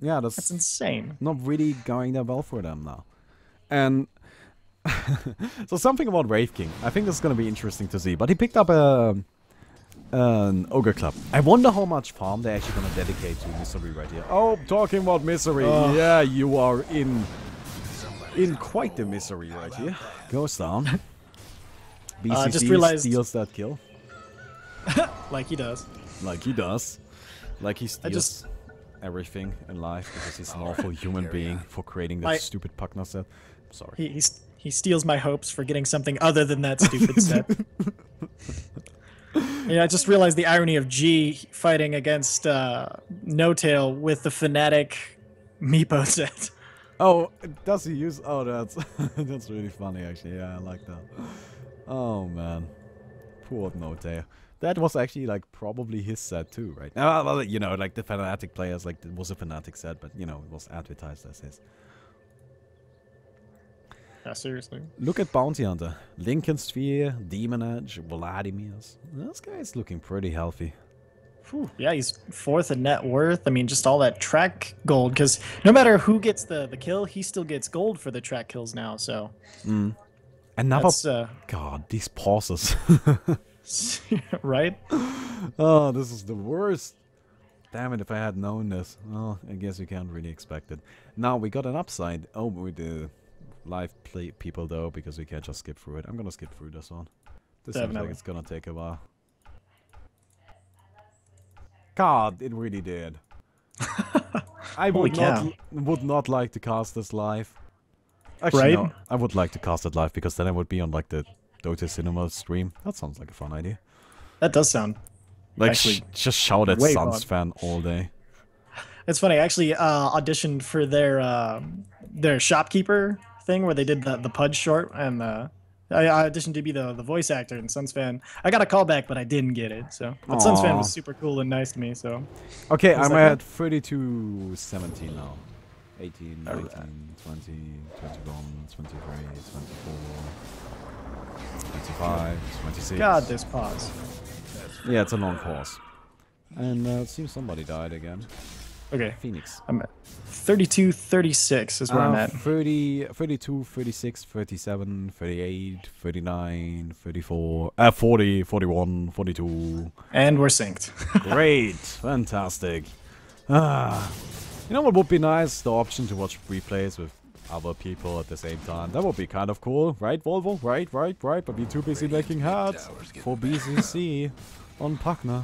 Yeah, that's insane. Not really going that well for them now. And... so something about Wraith King. I think this is going to be interesting to see. But he picked up an Ogre Club. I wonder how much farm they're actually going to dedicate to Misery right here. Oh, talking about Misery. Yeah, you are in quite the misery right here. Goes down. BCC just realized... steals that kill. Like he does. Like he does. Like he steals everything in life because he's an awful human being for creating that stupid Pugna set. Sorry. He steals my hopes for getting something other than that stupid set. Yeah, I just realized the irony of G fighting against No-Tail with the Fnatic Meepo set. Oh, does he use... Oh, that's that's really funny, actually. Yeah, I like that. Oh, man. Poor Note. That was actually, like, probably his set, too, right? Well, you know, like, the Fnatic players, like, it was a Fnatic set, but, you know, it was advertised as his. Yeah, seriously. Look at Bounty Hunter. Lincoln Sphere, Demon Edge, Vladimir's. This guy's looking pretty healthy. Whew, yeah, he's 4th in net worth. I mean, just all that track gold, because no matter who gets the kill, he still gets gold for the track kills now, so... Another... God, these pauses. Right? Oh, this is the worst. Damn it, if I had known this. Well, I guess you can't really expect it. Now, we got an upside. Oh, with the live play people, though, because we can't just skip through it. I'm gonna skip through this one. This seems like it's gonna take a while. God, it really did. I would not like to cast this live. Actually, no, I would like to cast it live because then I would be on like the Dota Cinema stream. That sounds like a fun idea. That does sound. Like just shout at Suns fan all day. It's funny. I actually auditioned for their shopkeeper thing where they did the Pudge short, and I auditioned to be the voice actor in Suns fan. I got a call back, but I didn't get it. So, but Suns fan was super cool and nice to me. So, okay, I'm at 32-17 now. 18, 19, 20, 21, 23, 24, 25, 26. God, this pause. Yeah, it's a long pause. And it seems somebody died again. Okay. Phoenix. I'm at 32, 36 is where I'm at. 30, 32, 36, 37, 38, 39, 34, 40, 41, 42. And we're synced. Great. Fantastic. You know what would be nice? The option to watch replays with other people at the same time. That would be kind of cool. Right, Volvo? Right. But we're too busy making hats for BCC on Pagna.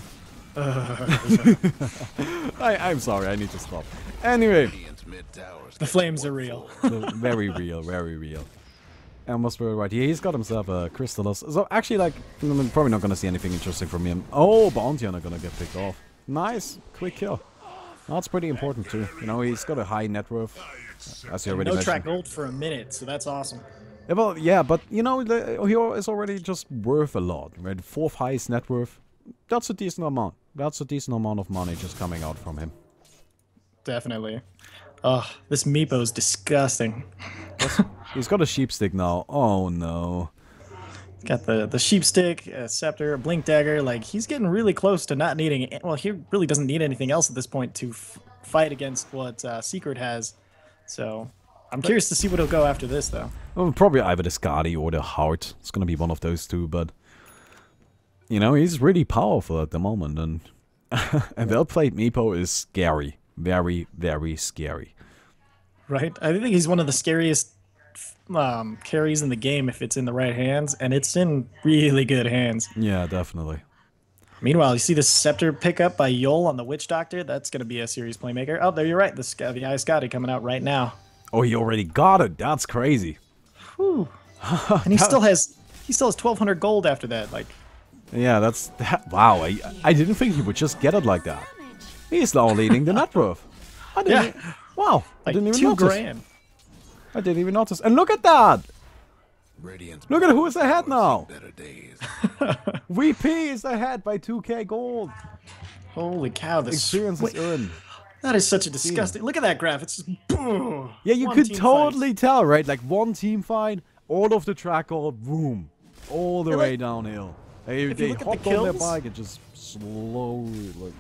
I'm sorry, I need to stop. Anyway. The flames are real. Very real, very real. Almost very right. Yeah, he's got himself a Crystallis. So actually, like, I'm probably not gonna see anything interesting from him. Oh, Bounty Hunter gonna get picked off. Nice, quick kill. That's pretty important too. You know, he's got a high net worth, as you already mentioned. No track gold for a minute, so that's awesome. Yeah, well, yeah, but you know, he is already just worth a lot, right? 4th highest net worth. That's a decent amount. That's a decent amount of money just coming out from him. Definitely. Oh, this Meepo's disgusting. He's got a sheep stick now. Oh no. Got the sheep stick, scepter, blink dagger. Like, he's getting really close to not needing it. Well, he really doesn't need anything else at this point to fight against what Secret has. So I'm curious to see what he'll go after this, though. Well, probably either the Skadi or the Heart. It's gonna be one of those two, but you know, he's really powerful at the moment, and a well-played Meepo is scary. Very, very scary. Right? I think he's one of the scariest carries in the game if it's in the right hands, and it's in really good hands. Yeah, definitely. Meanwhile, you see the Scepter pickup by Yol on the Witch Doctor? That's going to be a serious playmaker. Oh, there, you're right. The Ice Scotty coming out right now. Oh, he already got it. That's crazy. Whew. And he still has 1,200 gold after that. Like, yeah, that's wow. I didn't think he would just get it like that. He's now leading the net worth. Wow, I didn't even notice. $2,000. I didn't even notice. And look at that. Look at who is ahead now. VP is ahead by 2k gold. Holy cow! This experience is earned. That is such a disgusting. Look at that graph. It's just boom. Yeah, you could totally tell, right? Like one team fight, all of the track gold, boom, all the way downhill. They hop on their bike and just slowly like.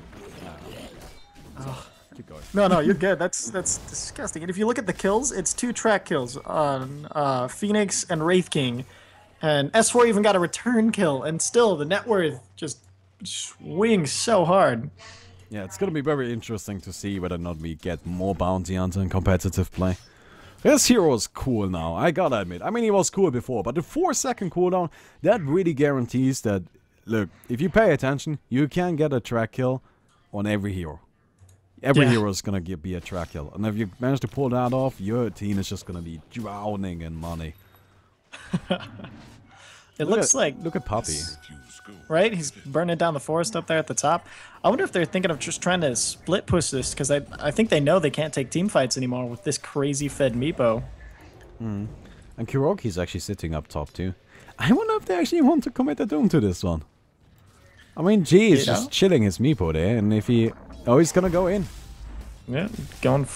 Keep going. No, you're good. That's disgusting. And if you look at the kills, it's 2 track kills on Phoenix and Wraith King, and S4 even got a return kill, and still the net worth just swings so hard. Yeah, it's gonna be very interesting to see whether or not we get more bounty hunter in competitive play. This hero is cool now, I gotta admit. I mean, he was cool before, but the 4-second cooldown, that really guarantees that, look, if you pay attention, you can get a track kill on every hero. Every hero is gonna be a track kill. And if you manage to pull that off, your team is just gonna be drowning in money. Look at Puppy. Right? He's burning down the forest up there at the top. I wonder if they're thinking of just trying to split push this, because I think they know they can't take team fights anymore with this crazy fed Meepo. And Kuroki's actually sitting up top too. I wonder if they actually want to commit a doom to this one. I mean, G is just chilling his Meepo there, and if he... Oh, he's gonna go in. Yeah, going...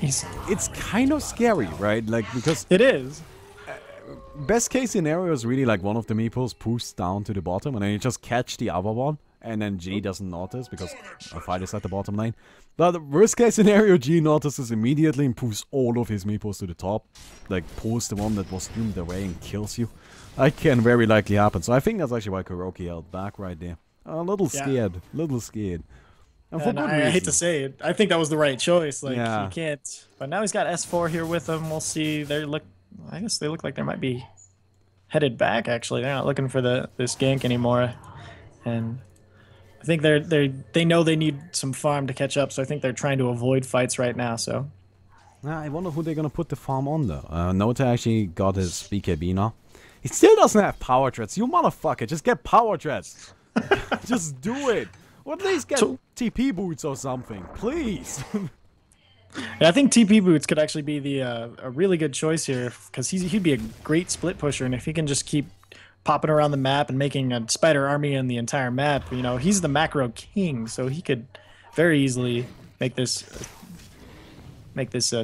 It's kind of scary, right? Like, because... It is. Best case scenario is really like one of the Meepos pushed down to the bottom, and then you just catch the other one, and then G doesn't notice because a fight is at the bottom lane. But the worst case scenario, G notices immediately and pushes all of his Meepos to the top. Like, pulls the one that was doomed away and kills you. That can very likely happen. So I think that's actually why Kuroki held back right there. A little scared. Little scared. And I hate to say it, I think that was the right choice. Like, you can't... But now he's got S4 here with him. We'll see. I guess they look like they might be headed back, actually. They're not looking for this gank anymore. And I think they know they need some farm to catch up, so I think they're trying to avoid fights right now, so... I wonder who they're gonna put the farm on, though. Nota actually got his BKB now. He still doesn't have power treads. You motherfucker, just get power treads. Just do it. Or at least get TP boots or something, please. Yeah, I think TP boots could actually be a really good choice here, because he'd be a great split pusher, and if he can just keep popping around the map and making a spider army in the entire map, you know, he's the macro king, so he could very easily make this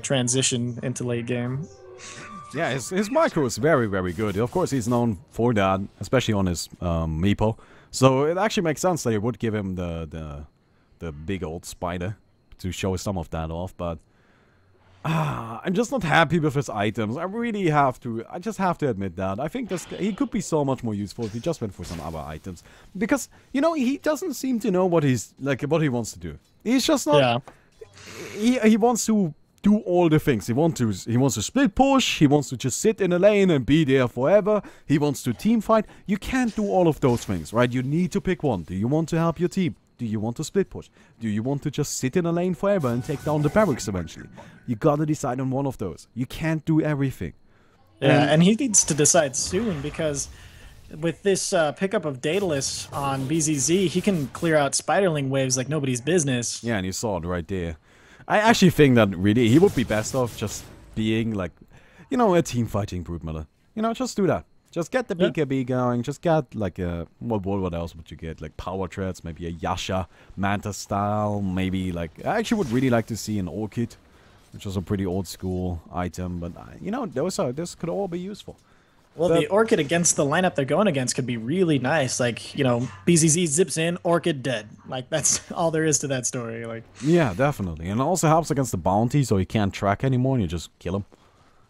transition into late game. Yeah, his micro is very, very good. Of course, he's known for that, especially on his Meepo. So it actually makes sense that he would give him the big old spider to show some of that off, but I'm just not happy with his items. I just have to admit that. I think he could be so much more useful if he just went for some other items. Because, you know, he doesn't seem to know what he wants to do. He's just not... Yeah. He wants to do all the things. He wants to split push, he wants to just sit in a lane and be there forever, he wants to team fight. You can't do all of those things, right? You need to pick one. Do you want to help your team? Do you want to split push? Do you want to just sit in a lane forever and take down the barracks eventually? You gotta decide on one of those. You can't do everything. Yeah, and he needs to decide soon, because with this pickup of Daedalus on BZZ, he can clear out Spiderling waves like nobody's business. Yeah, and you saw it right there. I actually think that really he would be best off just being like, you know, a team fighting Brute Miller. You know, just do that. Just get the BKB going. Just get like a what else would you get? Like power treads, maybe a Yasha Manta style. Maybe like I actually would really like to see an Orchid, which was a pretty old school item. But you know, those could all be useful. Well, the Orchid against the lineup they're going against could be really nice. Like, you know, BZZ zips in, Orchid dead. Like, that's all there is to that story. Like, yeah, definitely. And it also helps against the bounty, so he can't track anymore, and you just kill him.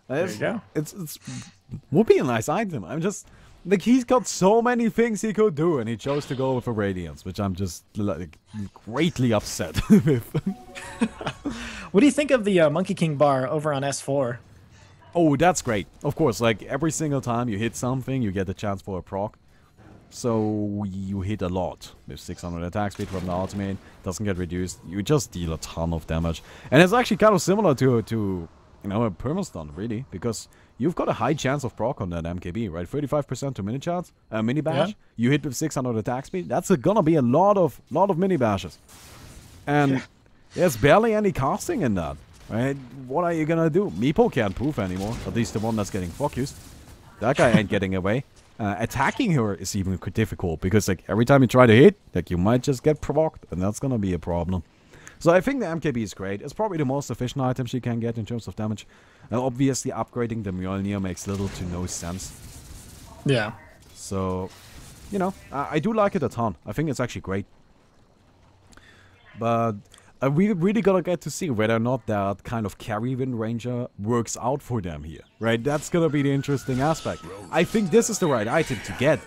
There you go. It's would be a nice item. I'm just... Like, he's got so many things he could do, and he chose to go with a Radiance, which I'm just, like, greatly upset with. What do you think of the Monkey King bar over on S4? Oh, that's great. Of course, like, every single time you hit something, you get a chance for a proc. So, you hit a lot. With 600 attack speed from the ultimate, doesn't get reduced. You just deal a ton of damage. And it's actually kind of similar to you know, a permastun, really. Because you've got a high chance of proc on that MKB, right? 35% to mini bash. Yeah. You hit with 600 attack speed. That's gonna be a lot of mini bashes. And there's barely any casting in that. Right? What are you gonna do? Meepo can't proof anymore. At least the one that's getting focused. That guy ain't getting away. Attacking her is even difficult because, like, every time you try to hit, like, you might just get provoked, and that's gonna be a problem. So I think the MKB is great. It's probably the most efficient item she can get in terms of damage. And obviously, upgrading the Mjolnir makes little to no sense. Yeah. So, you know, I do like it a ton. I think it's actually great. But we really gotta get to see whether or not that kind of carry Wind Ranger works out for them here, right? That's gonna be the interesting aspect. I think this is the right item to get,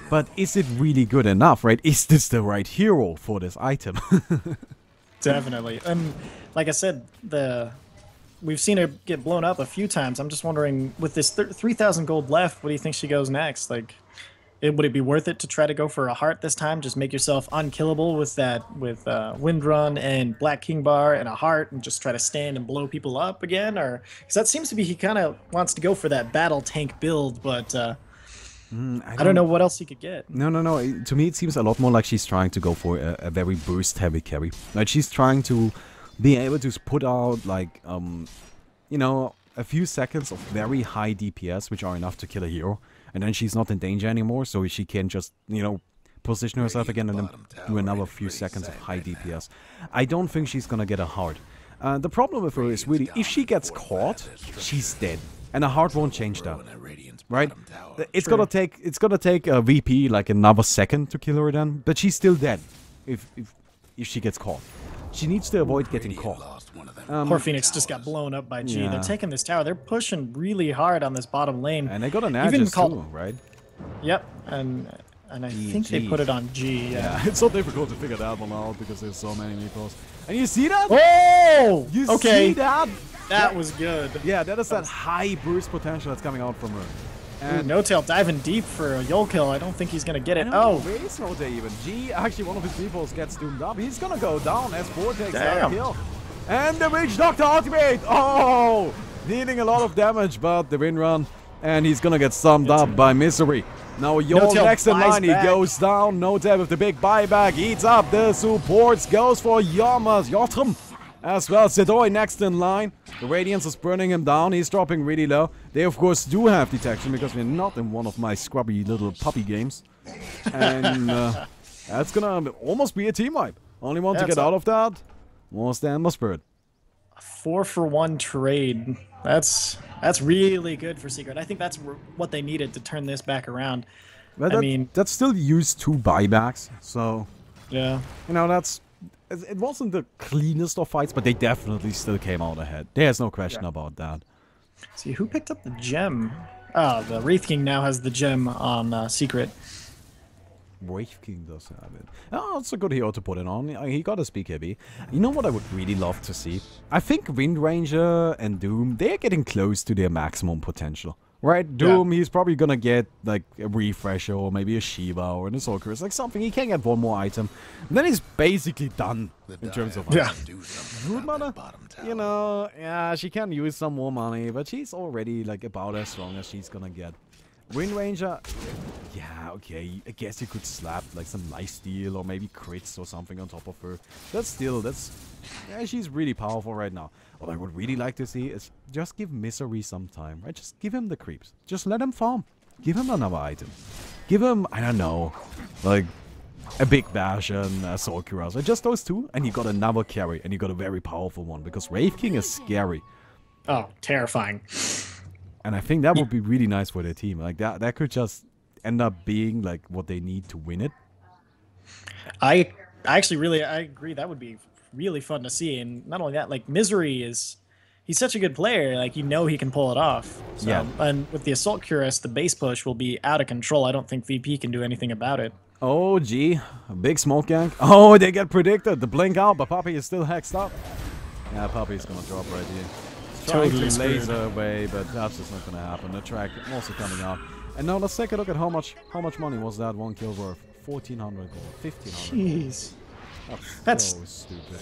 but is it really good enough, right? Is this the right hero for this item? Definitely. And like I said, we've seen her get blown up a few times. I'm just wondering, with this 3,000 gold left, what do you think she goes next? Like, would it be worth it to try to go for a heart this time? Just make yourself unkillable with Wind Run and Black King Bar and a heart, and just try to stand and blow people up again? Or because that seems to be, he kind of wants to go for that battle tank build, but I don't know what else he could get. No. To me, it seems a lot more like she's trying to go for a very burst heavy carry. Like, she's trying to be able to put out, like, you know, a few seconds of very high DPS, which are enough to kill a hero. And then she's not in danger anymore, so she can just, you know, position herself again and then do another few seconds of high DPS. I don't think she's gonna get a heart. The problem with her is really, if she gets caught, she's dead. And a heart won't change that. Right? It's gonna take a VP like another second to kill her then, but she's still dead if she gets caught. She needs to avoid getting caught. Poor Phoenix just got blown up by G. Yeah. They're taking this tower. They're pushing really hard on this bottom lane. And they got an Aegis too, right? Yep, and I think they put it on G. Yeah. It's so difficult to figure that one out because there's so many meeples. And you see that? Oh! You see that? That was good. Yeah, that is that high burst potential that's coming out from her. And No Tail diving deep for a Yol kill. I don't think he's gonna get it. Oh, where is No Tail even? G, actually, one of his meeples gets doomed up. He's gonna go down as 4 takes that kill. And the Witch Doctor ultimate! Oh! Needing a lot of damage, but the Wind Run. And he's gonna get summed up by Misery. Now Yol next in line, he goes down. No Tail with the big buyback. Eats up the supports. Goes for Yotram as well. Sedoi next in line. The Radiance is burning him down. He's dropping really low. They, of course, do have detection because we're not in one of my scrubby little puppy games. And that's gonna almost be a team wipe. Only one to get out of that was the Ember Spirit. 4-for-1 trade. That's really good for Secret. I think that's what they needed to turn this back around. But I mean, that's still used 2 buybacks, so yeah, you know, that's it wasn't the cleanest of fights, but they definitely still came out ahead. There's no question about that. See, who picked up the gem? Oh, the Wraith King now has the gem on Secret. Wraith King does have it. Oh, it's a good hero to put it on. He got a BKB. You know what I would really love to see? I think Wind Ranger and Doom, they're getting close to their maximum potential. Right? Doom, he's probably gonna get like a refresher or maybe a Shiva or an Assault Cuirass, like something. He can get one more item. And then he's basically done in terms of Brood Mana. You know, yeah, she can use some more money, but she's already like about as strong as she's gonna get. Wind Ranger, yeah, okay, I guess you could slap like some lifesteal or maybe crits or something on top of her. Yeah, she's really powerful right now. What I would really like to see is just give Misery some time, right? Just give him the creeps. Just let him farm. Give him another item. Give him, I don't know, like a Big Bash and a Soul Cuirass. Just those two, and you got another carry, and you got a very powerful one, because Wraith King is scary. Oh, terrifying. And I think that would be really nice for their team. Like that could just end up being like what they need to win it. I agree. That would be really fun to see. And not only that, like Misery he's such a good player. Like, you know, he can pull it off. So, yeah. And with the Assault Cuirass, the base push will be out of control. I don't think VP can do anything about it. Oh, gee. A big smoke gank. Oh, they get predicted. The blink out, but Poppy is still hexed up. Yeah, Poppy's gonna drop right here. Trying to laser away, but that's just not gonna happen. The track also coming out. And now let's take a look at how much money was that one kill worth. 1,400 gold, 1,500 gold. Jeez. That's so stupid.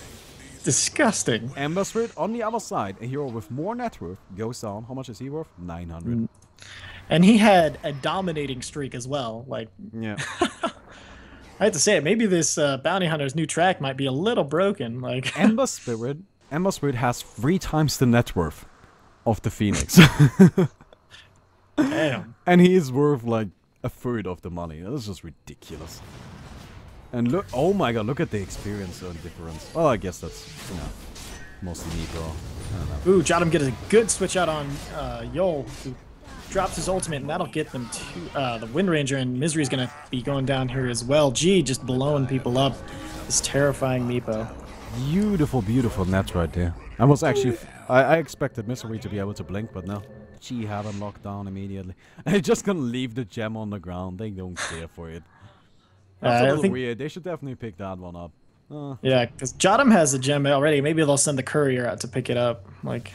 Disgusting. Ember Spirit on the other side, a hero with more net worth, goes down. How much is he worth? 900. And he had a dominating streak as well. Like, yeah. I have to say it. Maybe this Bounty Hunter's new track might be a little broken. Like Ember Spirit has 3 times the net worth of the Phoenix. Damn. And he is worth like a third of the money. That's just ridiculous. And look, oh my god, look at the experience difference. Well, I guess that's, you know, mostly Nico. Ooh, Jotum get a good switch out on Yol, who drops his ultimate, and that'll get them to the Wind Ranger, and Misery's gonna be going down here as well. G just blowing people up. This terrifying Meepo. Beautiful, beautiful net right there. I was actually, I expected Misery to be able to blink, but no. G had him locked down immediately. They're just gonna leave the gem on the ground. They don't care for it. That's a little weird. They should definitely pick that one up. Yeah, because Jotum has a gem already. Maybe they'll send the courier out to pick it up. Like,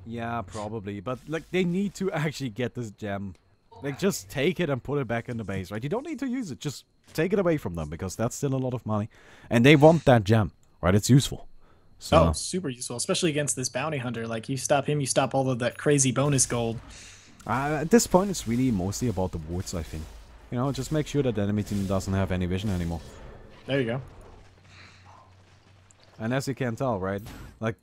yeah, probably. But like, they need to actually get this gem. Like, just take it and put it back in the base, right? You don't need to use it. Just take it away from them, because that's still a lot of money, and they want that gem, right? It's useful. So. Oh, super useful, especially against this bounty hunter. Like, you stop him, you stop all of that crazy bonus gold. At this point, it's really mostly about the wards, I think. You know, just make sure that the enemy team doesn't have any vision anymore. There you go. And as you can tell, right? Like,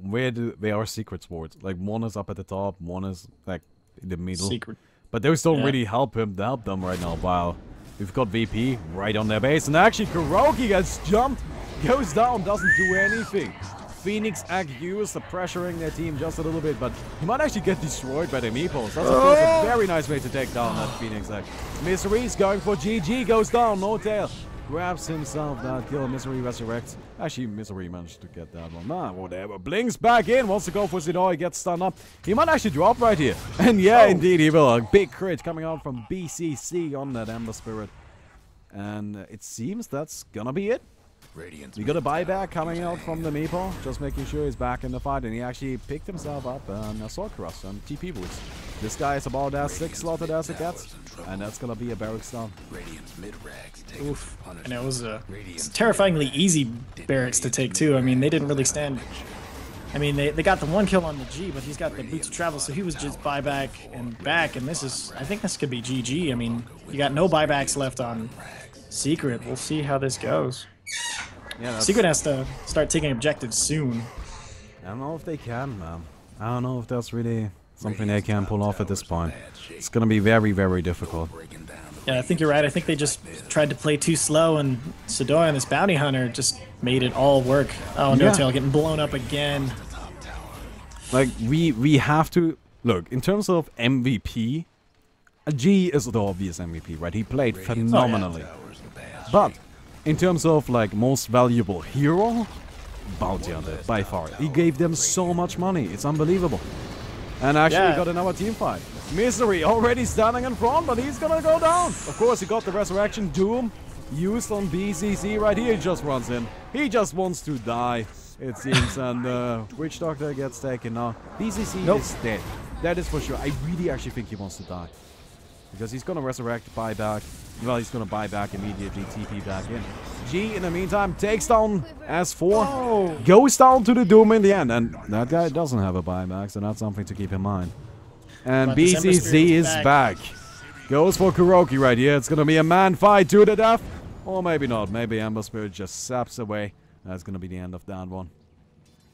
where are secret swords? Like, one is up at the top, one is like in the middle. Secret. But those don't really help them right now. While we've got VP right on their base, and actually Kuroki gets jumped, goes down, doesn't do anything. Phoenix Egg used the pressuring their team just a little bit, but he might actually get destroyed by the meeples. That's of course a very nice way to take down that Phoenix Egg. Misery's going for GG, goes down, no tail. Grabs himself that kill, Misery resurrects. Actually, Misery managed to get that one. Nah, whatever. Blinks back in, wants to go for Zidoi, gets stunned up. He might actually drop right here. And yeah, indeed he will. A big crit coming out from BCC on that Ember Spirit. And it seems that's gonna be it. We got a buyback coming out from the Meeple, just making sure he's back in the fight, and he actually picked himself up an Assault Cuirass and TP boots. This guy is about as 6 slotted as it gets, and that's gonna be a barracks down. Oof. And it was a terrifyingly easy barracks to take too. I mean, they didn't really stand. I mean, they got the 1 kill on the G, but he's got the boots of travel, so he was just buyback and back, and this is, I think this could be GG. I mean, you got no buybacks left on Secret. We'll see how this goes. Yeah, Secret has to start taking objectives soon. I don't know if they can, man. I don't know if that's really something they can pull off at this point. It's gonna be very, very difficult. Yeah, I think you're right. I think they just tried to play too slow, and Sidoi and this bounty hunter just made it all work. Oh, no tail getting blown up again. Like, we have to look in terms of MVP. G is the obvious MVP, right? He played phenomenally, but in terms of like most valuable hero, Bounty Hunter by far. He gave them so much money. It's unbelievable. And actually got another team fight. Misery already standing in front, but he's gonna go down. Of course, he got the resurrection doom used on BCC right here. He just runs in. He just wants to die, it seems. And Witch Doctor gets taken now. BCC is dead. That is for sure. I really actually think he wants to die. Because he's gonna resurrect, buy back. Well, he's gonna buy back immediately, TP back in. G, in the meantime, takes down S4. Goes down to the Doom in the end. And that guy doesn't have a buyback, so that's something to keep in mind. And BCC is back. Goes for Kuroki right here. It's gonna be a man fight to the death. Or maybe not. Maybe Ember Spirit just saps away. That's gonna be the end of that one.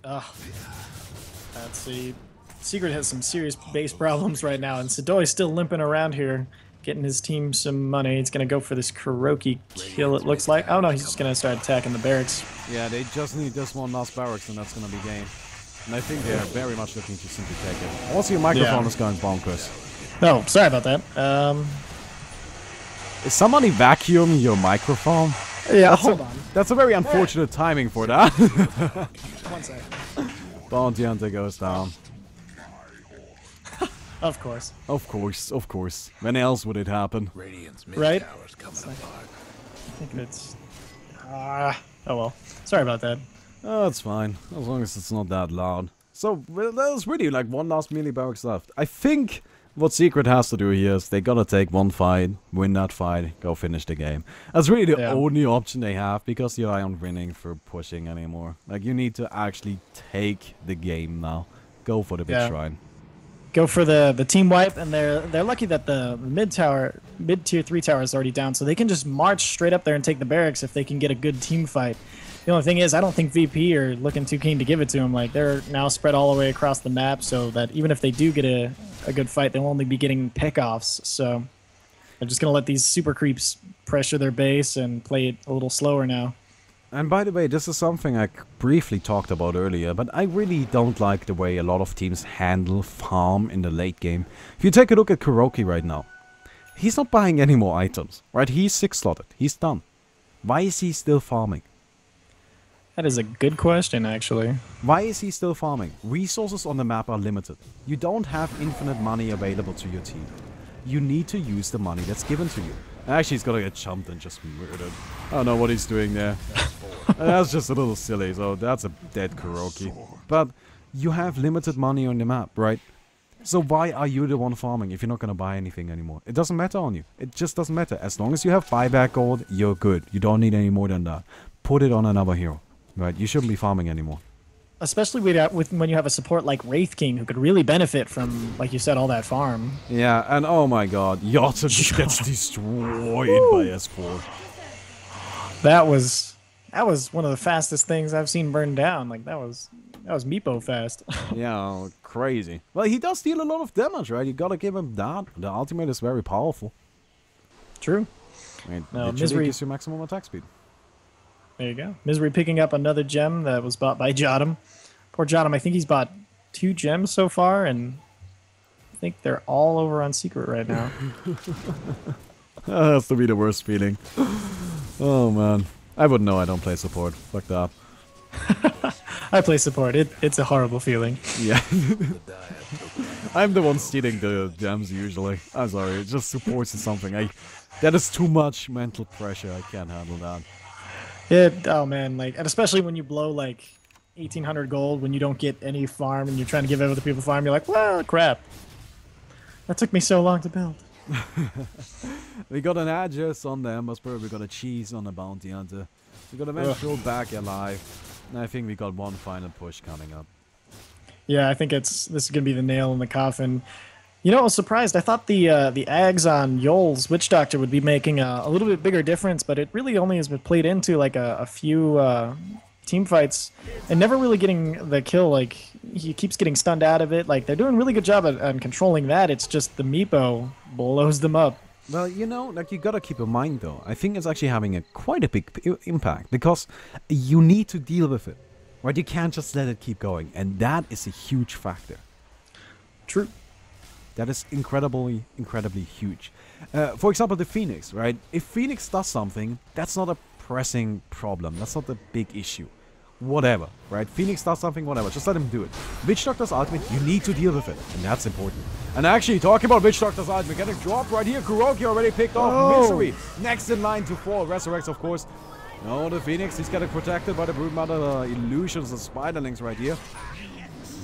Let's see. Secret has some serious base problems right now, and Sadoi's still limping around here, getting his team some money. He's gonna go for this Kuroki kill, it looks like. Oh no, he's just gonna start attacking the barracks. Yeah, they just need this one last barracks, and that's gonna be game. And I think they're very much looking to simply take it. Also, your microphone is going bonkers. No, sorry about that. Is somebody vacuuming your microphone? Yeah, hold on. That's a very unfortunate timing for that. 1 second. Bounty Hunter goes down. Of course. Of course, of course. When else would it happen? Right? I think it's... oh well. Sorry about that. Oh, it's fine. As long as it's not that loud. So, well, there's really like one last melee barracks left. I think what Secret has to do here is they gotta take one fight, win that fight, go finish the game. That's really the only option they have, because you aren't winning for pushing anymore. Like, you need to actually take the game now. Go for the big shrine. Go for the team wipe, and they're lucky that the mid tier 3 tower is already down, so they can just march straight up there and take the barracks if they can get a good team fight. The only thing is, I don't think VP are looking too keen to give it to them. Like, they're now spread all the way across the map, so that even if they do get a good fight, they'll only be getting pickoffs. So they're just gonna let these super creeps pressure their base and play it a little slower now. And by the way, this is something I briefly talked about earlier, but I really don't like the way a lot of teams handle farm in the late game. If you take a look at Kuroki right now, he's not buying any more items, right? He's 6-slotted. He's done. Why is he still farming? That is a good question, actually. Why is he still farming? Resources on the map are limited. You don't have infinite money available to your team. You need to use the money that's given to you. Actually, he's gonna get jumped and just murdered. I don't know what he's doing there. That's just a little silly, so that's a dead Kuroki. But you have limited money on the map, right? So why are you the one farming if you're not gonna buy anything anymore? It doesn't matter on you. It just doesn't matter. As long as you have buyback gold, you're good. You don't need any more than that. Put it on another hero, right? You shouldn't be farming anymore. Especially when you have a support like Wraith King, who could really benefit from, like you said, all that farm. Yeah, and oh my god, Yota just gets destroyed by S4. That was one of the fastest things I've seen burned down. Like, that was Meepo fast. Yeah, crazy. Well, he does deal a lot of damage, right? You gotta give him that. The ultimate is very powerful. True. I mean, no, Misery gives you maximum attack speed. There you go. Misery picking up another gem that was bought by Jotum. Poor Jotum, I think he's bought 2 gems so far, and I think they're all over on Secret right now. That has to be the worst feeling. Oh, man. I wouldn't know. I don't play support. Fuck that. I play support. It's a horrible feeling. Yeah. I'm the one stealing the gems usually. I'm sorry. It just supports is something. That is too much mental pressure. I can't handle that. Oh man, like, and especially when you blow like 1,800 gold when you don't get any farm and you're trying to give other people farm, you're like, well, crap. That took me so long to build. We got an Aegis on the Ember Spirit, we got a Cheese on the Bounty Hunter. We got a Vengeful back alive. And I think we got one final push coming up. Yeah, I think this is gonna be the nail in the coffin. You know, I was surprised. I thought the Ags on Yol's Witch Doctor would be making a little bit bigger difference, but it really only has been played into like a few team fights and never really getting the kill. Like, he keeps getting stunned out of it. Like, they're doing a really good job at controlling that. It's just the Meepo blows them up. Well, you know, like, you gotta keep in mind though, I think it's actually having quite a big impact, because you need to deal with it, right? You can't just let it keep going, and that is a huge factor. True. That is incredibly huge. For example, the Phoenix, right? If Phoenix does something, that's not a pressing problem. That's not the big issue. Whatever, right? Phoenix does something, whatever. Just let him do it. Witch Doctor's ultimate, you need to deal with it. And that's important. And actually, talking about Witch Doctor's ultimate, getting dropped right here. Kuroki already picked off. Misery. Next in line to fall. Resurrects, of course. No, the Phoenix, he's getting protected by the Broodmother illusions and Spiderlings right here.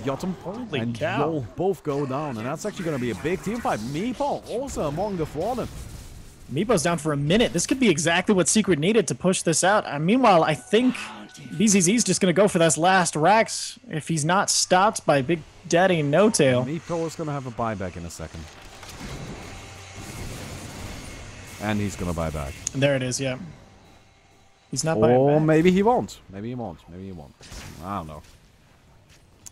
Yotum and Yo both go down. And that's actually going to be a big team fight. Meepo also among the fallen. Meepo's down for a minute. This could be exactly what Secret needed to push this out. Meanwhile, I think BZZ's just going to go for this last Rax if he's not stopped by Big Daddy No Tail. Meepo is going to have a buyback in a second. And he's going to buy back. There it is, yeah. He's not buying back. Or maybe he won't. Maybe he won't. Maybe he won't. I don't know.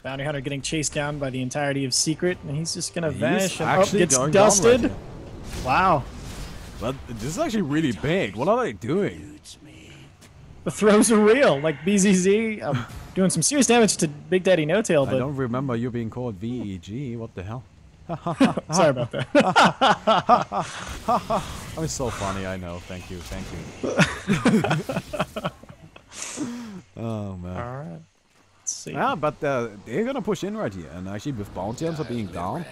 Bounty Hunter getting chased down by the entirety of Secret, and he's just going to vanish and actually gets dusted. Right, wow. But this is actually really big. What are they doing? The throws are real. Like BZZ doing some serious damage to Big Daddy No Tail. But I don't remember you being called VEG. What the hell? Sorry about that. I was so funny, I know. Thank you, thank you. Oh, man. Alright. Let's see. Yeah, but they're gonna push in right here. And actually, with Bounty Hunter being down,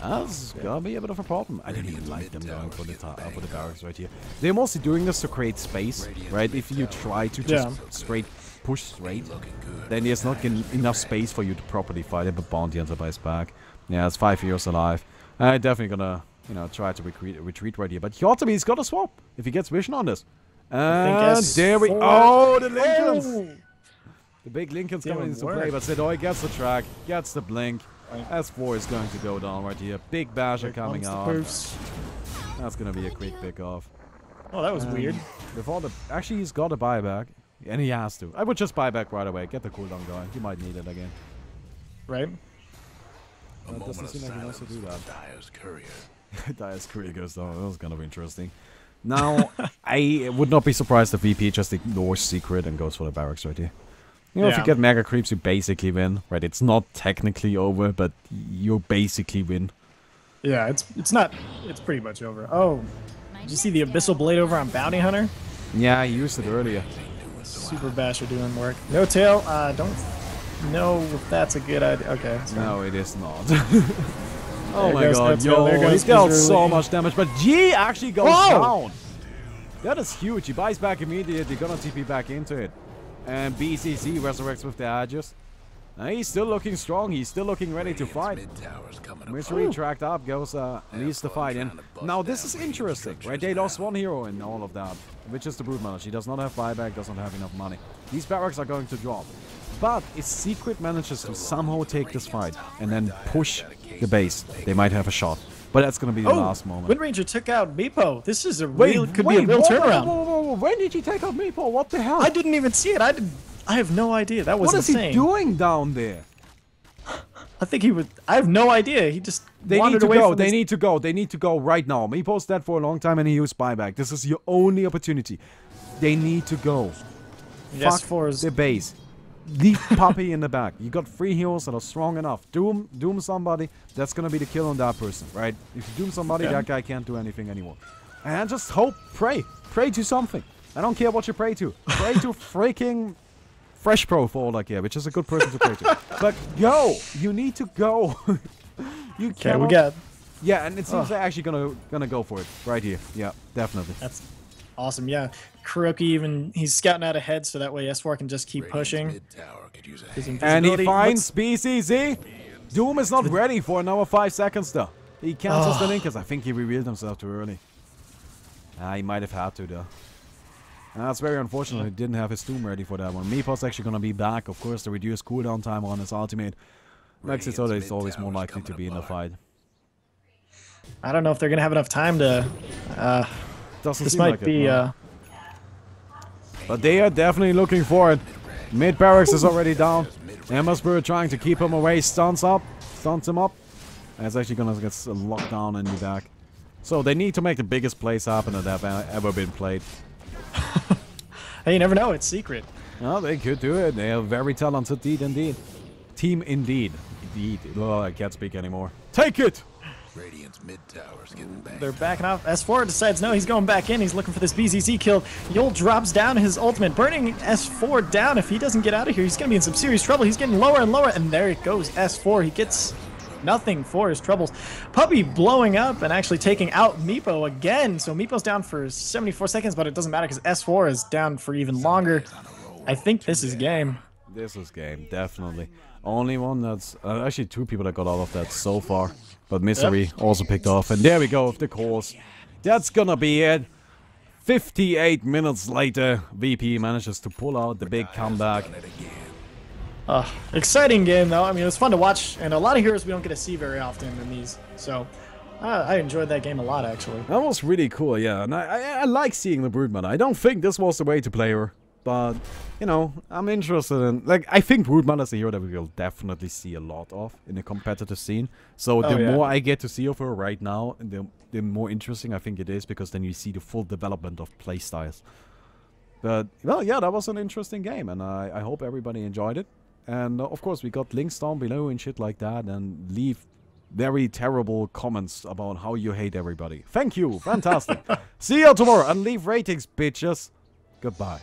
that's gonna be a bit of a problem. I didn't even like them going for the barracks right here. They're mostly doing this to create space, right? If you try to just push straight, then there's not enough space for you to properly fight it, but Bounty Hunter buys back. Yeah, it's 5 years alive. I'm definitely gonna, you know, try to retreat right here. But Yotomi's got to swap if he gets vision on this. And there we... Oh, the Lincolns! Oh. The big Lincoln's coming into play, but Sedoi gets the track, gets the blink. S4 is going to go down right here. Big Basher coming out. That's gonna be a quick pick off. Oh, that was weird. With all the... Actually, he's got a buyback. And he has to. I would just buy back right away. Get the cooldown going. He might need it again. Right? It doesn't seem like he wants to do that. Dire's courier goes down. That was kind of interesting. Now, I would not be surprised if VP just ignores Secret and goes for the barracks right here. You know, if you get Mega Creeps, you basically win. Right? It's not technically over, but you basically win. Yeah, it's not... It's pretty much over. Oh, did you see the Abyssal Blade over on Bounty Hunter? Yeah, he used it earlier. Super Basher doing work. No Tail, don't know if that's a good idea. Okay. No, it is not. Oh my god, yo, he's got so much damage, but G actually goes down. That is huge. He buys back immediately, gonna TP back into it. And BCC resurrects with the Aegis. He's still looking strong, he's still looking ready to fight. Misery tracked up, goes, leads the fight in. Now this is interesting, right? They lost one hero in all of that, which is the Broodmother. She does not have buyback, doesn't have enough money. These barracks are going to drop. But if Secret manages to somehow take this fight and then push the base, they might have a shot. But that's going to be the last moment. Wind Ranger took out Meepo. This is a real, could be a real turnaround. Whoa. When did he take out Meepo? What the hell? I didn't even see it. I have no idea. That was insane. What is he doing down there? I think he would. I have no idea. He just wandered away from They need to go. They need to go right now. Meepo's dead for a long time and he used buyback. This is your only opportunity. They need to go. Yes, fuck the base. Leave Puppy in the back. You got 3 heroes that are strong enough. Doom somebody. That's gonna be the kill on that person, right? If you doom somebody, that guy can't do anything anymore. And just hope, pray to something. I don't care what you pray to. Pray to freaking Fresh Pro for all I care, which is a good person to pray to. But go, you need to go. You can't. We got. Yeah, and it seems they're actually gonna go for it right here. Yeah, definitely. That's awesome. Yeah, Kuroki he's scouting out ahead, so that way S4 can just keep pushing. And he finds BCZ. Doom is not ready for another 5 seconds though. He cancels the link because I think he revealed himself too early. He might have had to though. That's very unfortunate. He didn't have his Doom ready for that one. Meepo's actually gonna be back, of course, to reduce cooldown time on his ultimate. Max is always more likely to be in the fight. I don't know if they're gonna have enough time to. This might be. But they are definitely looking for it. Mid barracks is already down. Emma Spirit trying to keep him away. Stuns him up. And it's actually gonna get locked down in the back. So they need to make the biggest plays happen that have ever been played. Hey, you never know. It's Secret. No, they could do it. They are very talented team indeed. Oh, I can't speak anymore. Take it! Radiant's mid tower's getting back. They're backing off. S4 decides no, he's going back in. He's looking for this BZZ kill. Yol drops down his ultimate, burning S4 down. If he doesn't get out of here, he's going to be in some serious trouble. He's getting lower and lower, and there it goes. S4, he gets nothing for his troubles. Puppy blowing up and actually taking out Meepo again. So Meepo's down for 74 seconds, but it doesn't matter because S4 is down for even longer. I think this is game. This is game, definitely. Only one that's... actually, 2 people that got out of that so far. But Misery also picked off. And there we go with the course. That's gonna be it. 58 minutes later, VP manages to pull out the big comeback. Exciting game, though. I mean, it was fun to watch. And a lot of heroes we don't get to see very often in these. So, I enjoyed that game a lot, actually. That was really cool, yeah. And I like seeing the Broodmother. I don't think this was the way to play her. But, you know, I'm interested in... Like, I think Broodmother is a hero that we will definitely see a lot of in the competitive scene. So the more I get to see of her right now, the more interesting I think it is, because then you see the full development of playstyles. But, well, yeah, that was an interesting game, and I hope everybody enjoyed it. And, of course, we got links down below and shit like that, and leave very terrible comments about how you hate everybody. Thank you, fantastic. See you tomorrow, and leave ratings, bitches. Goodbye.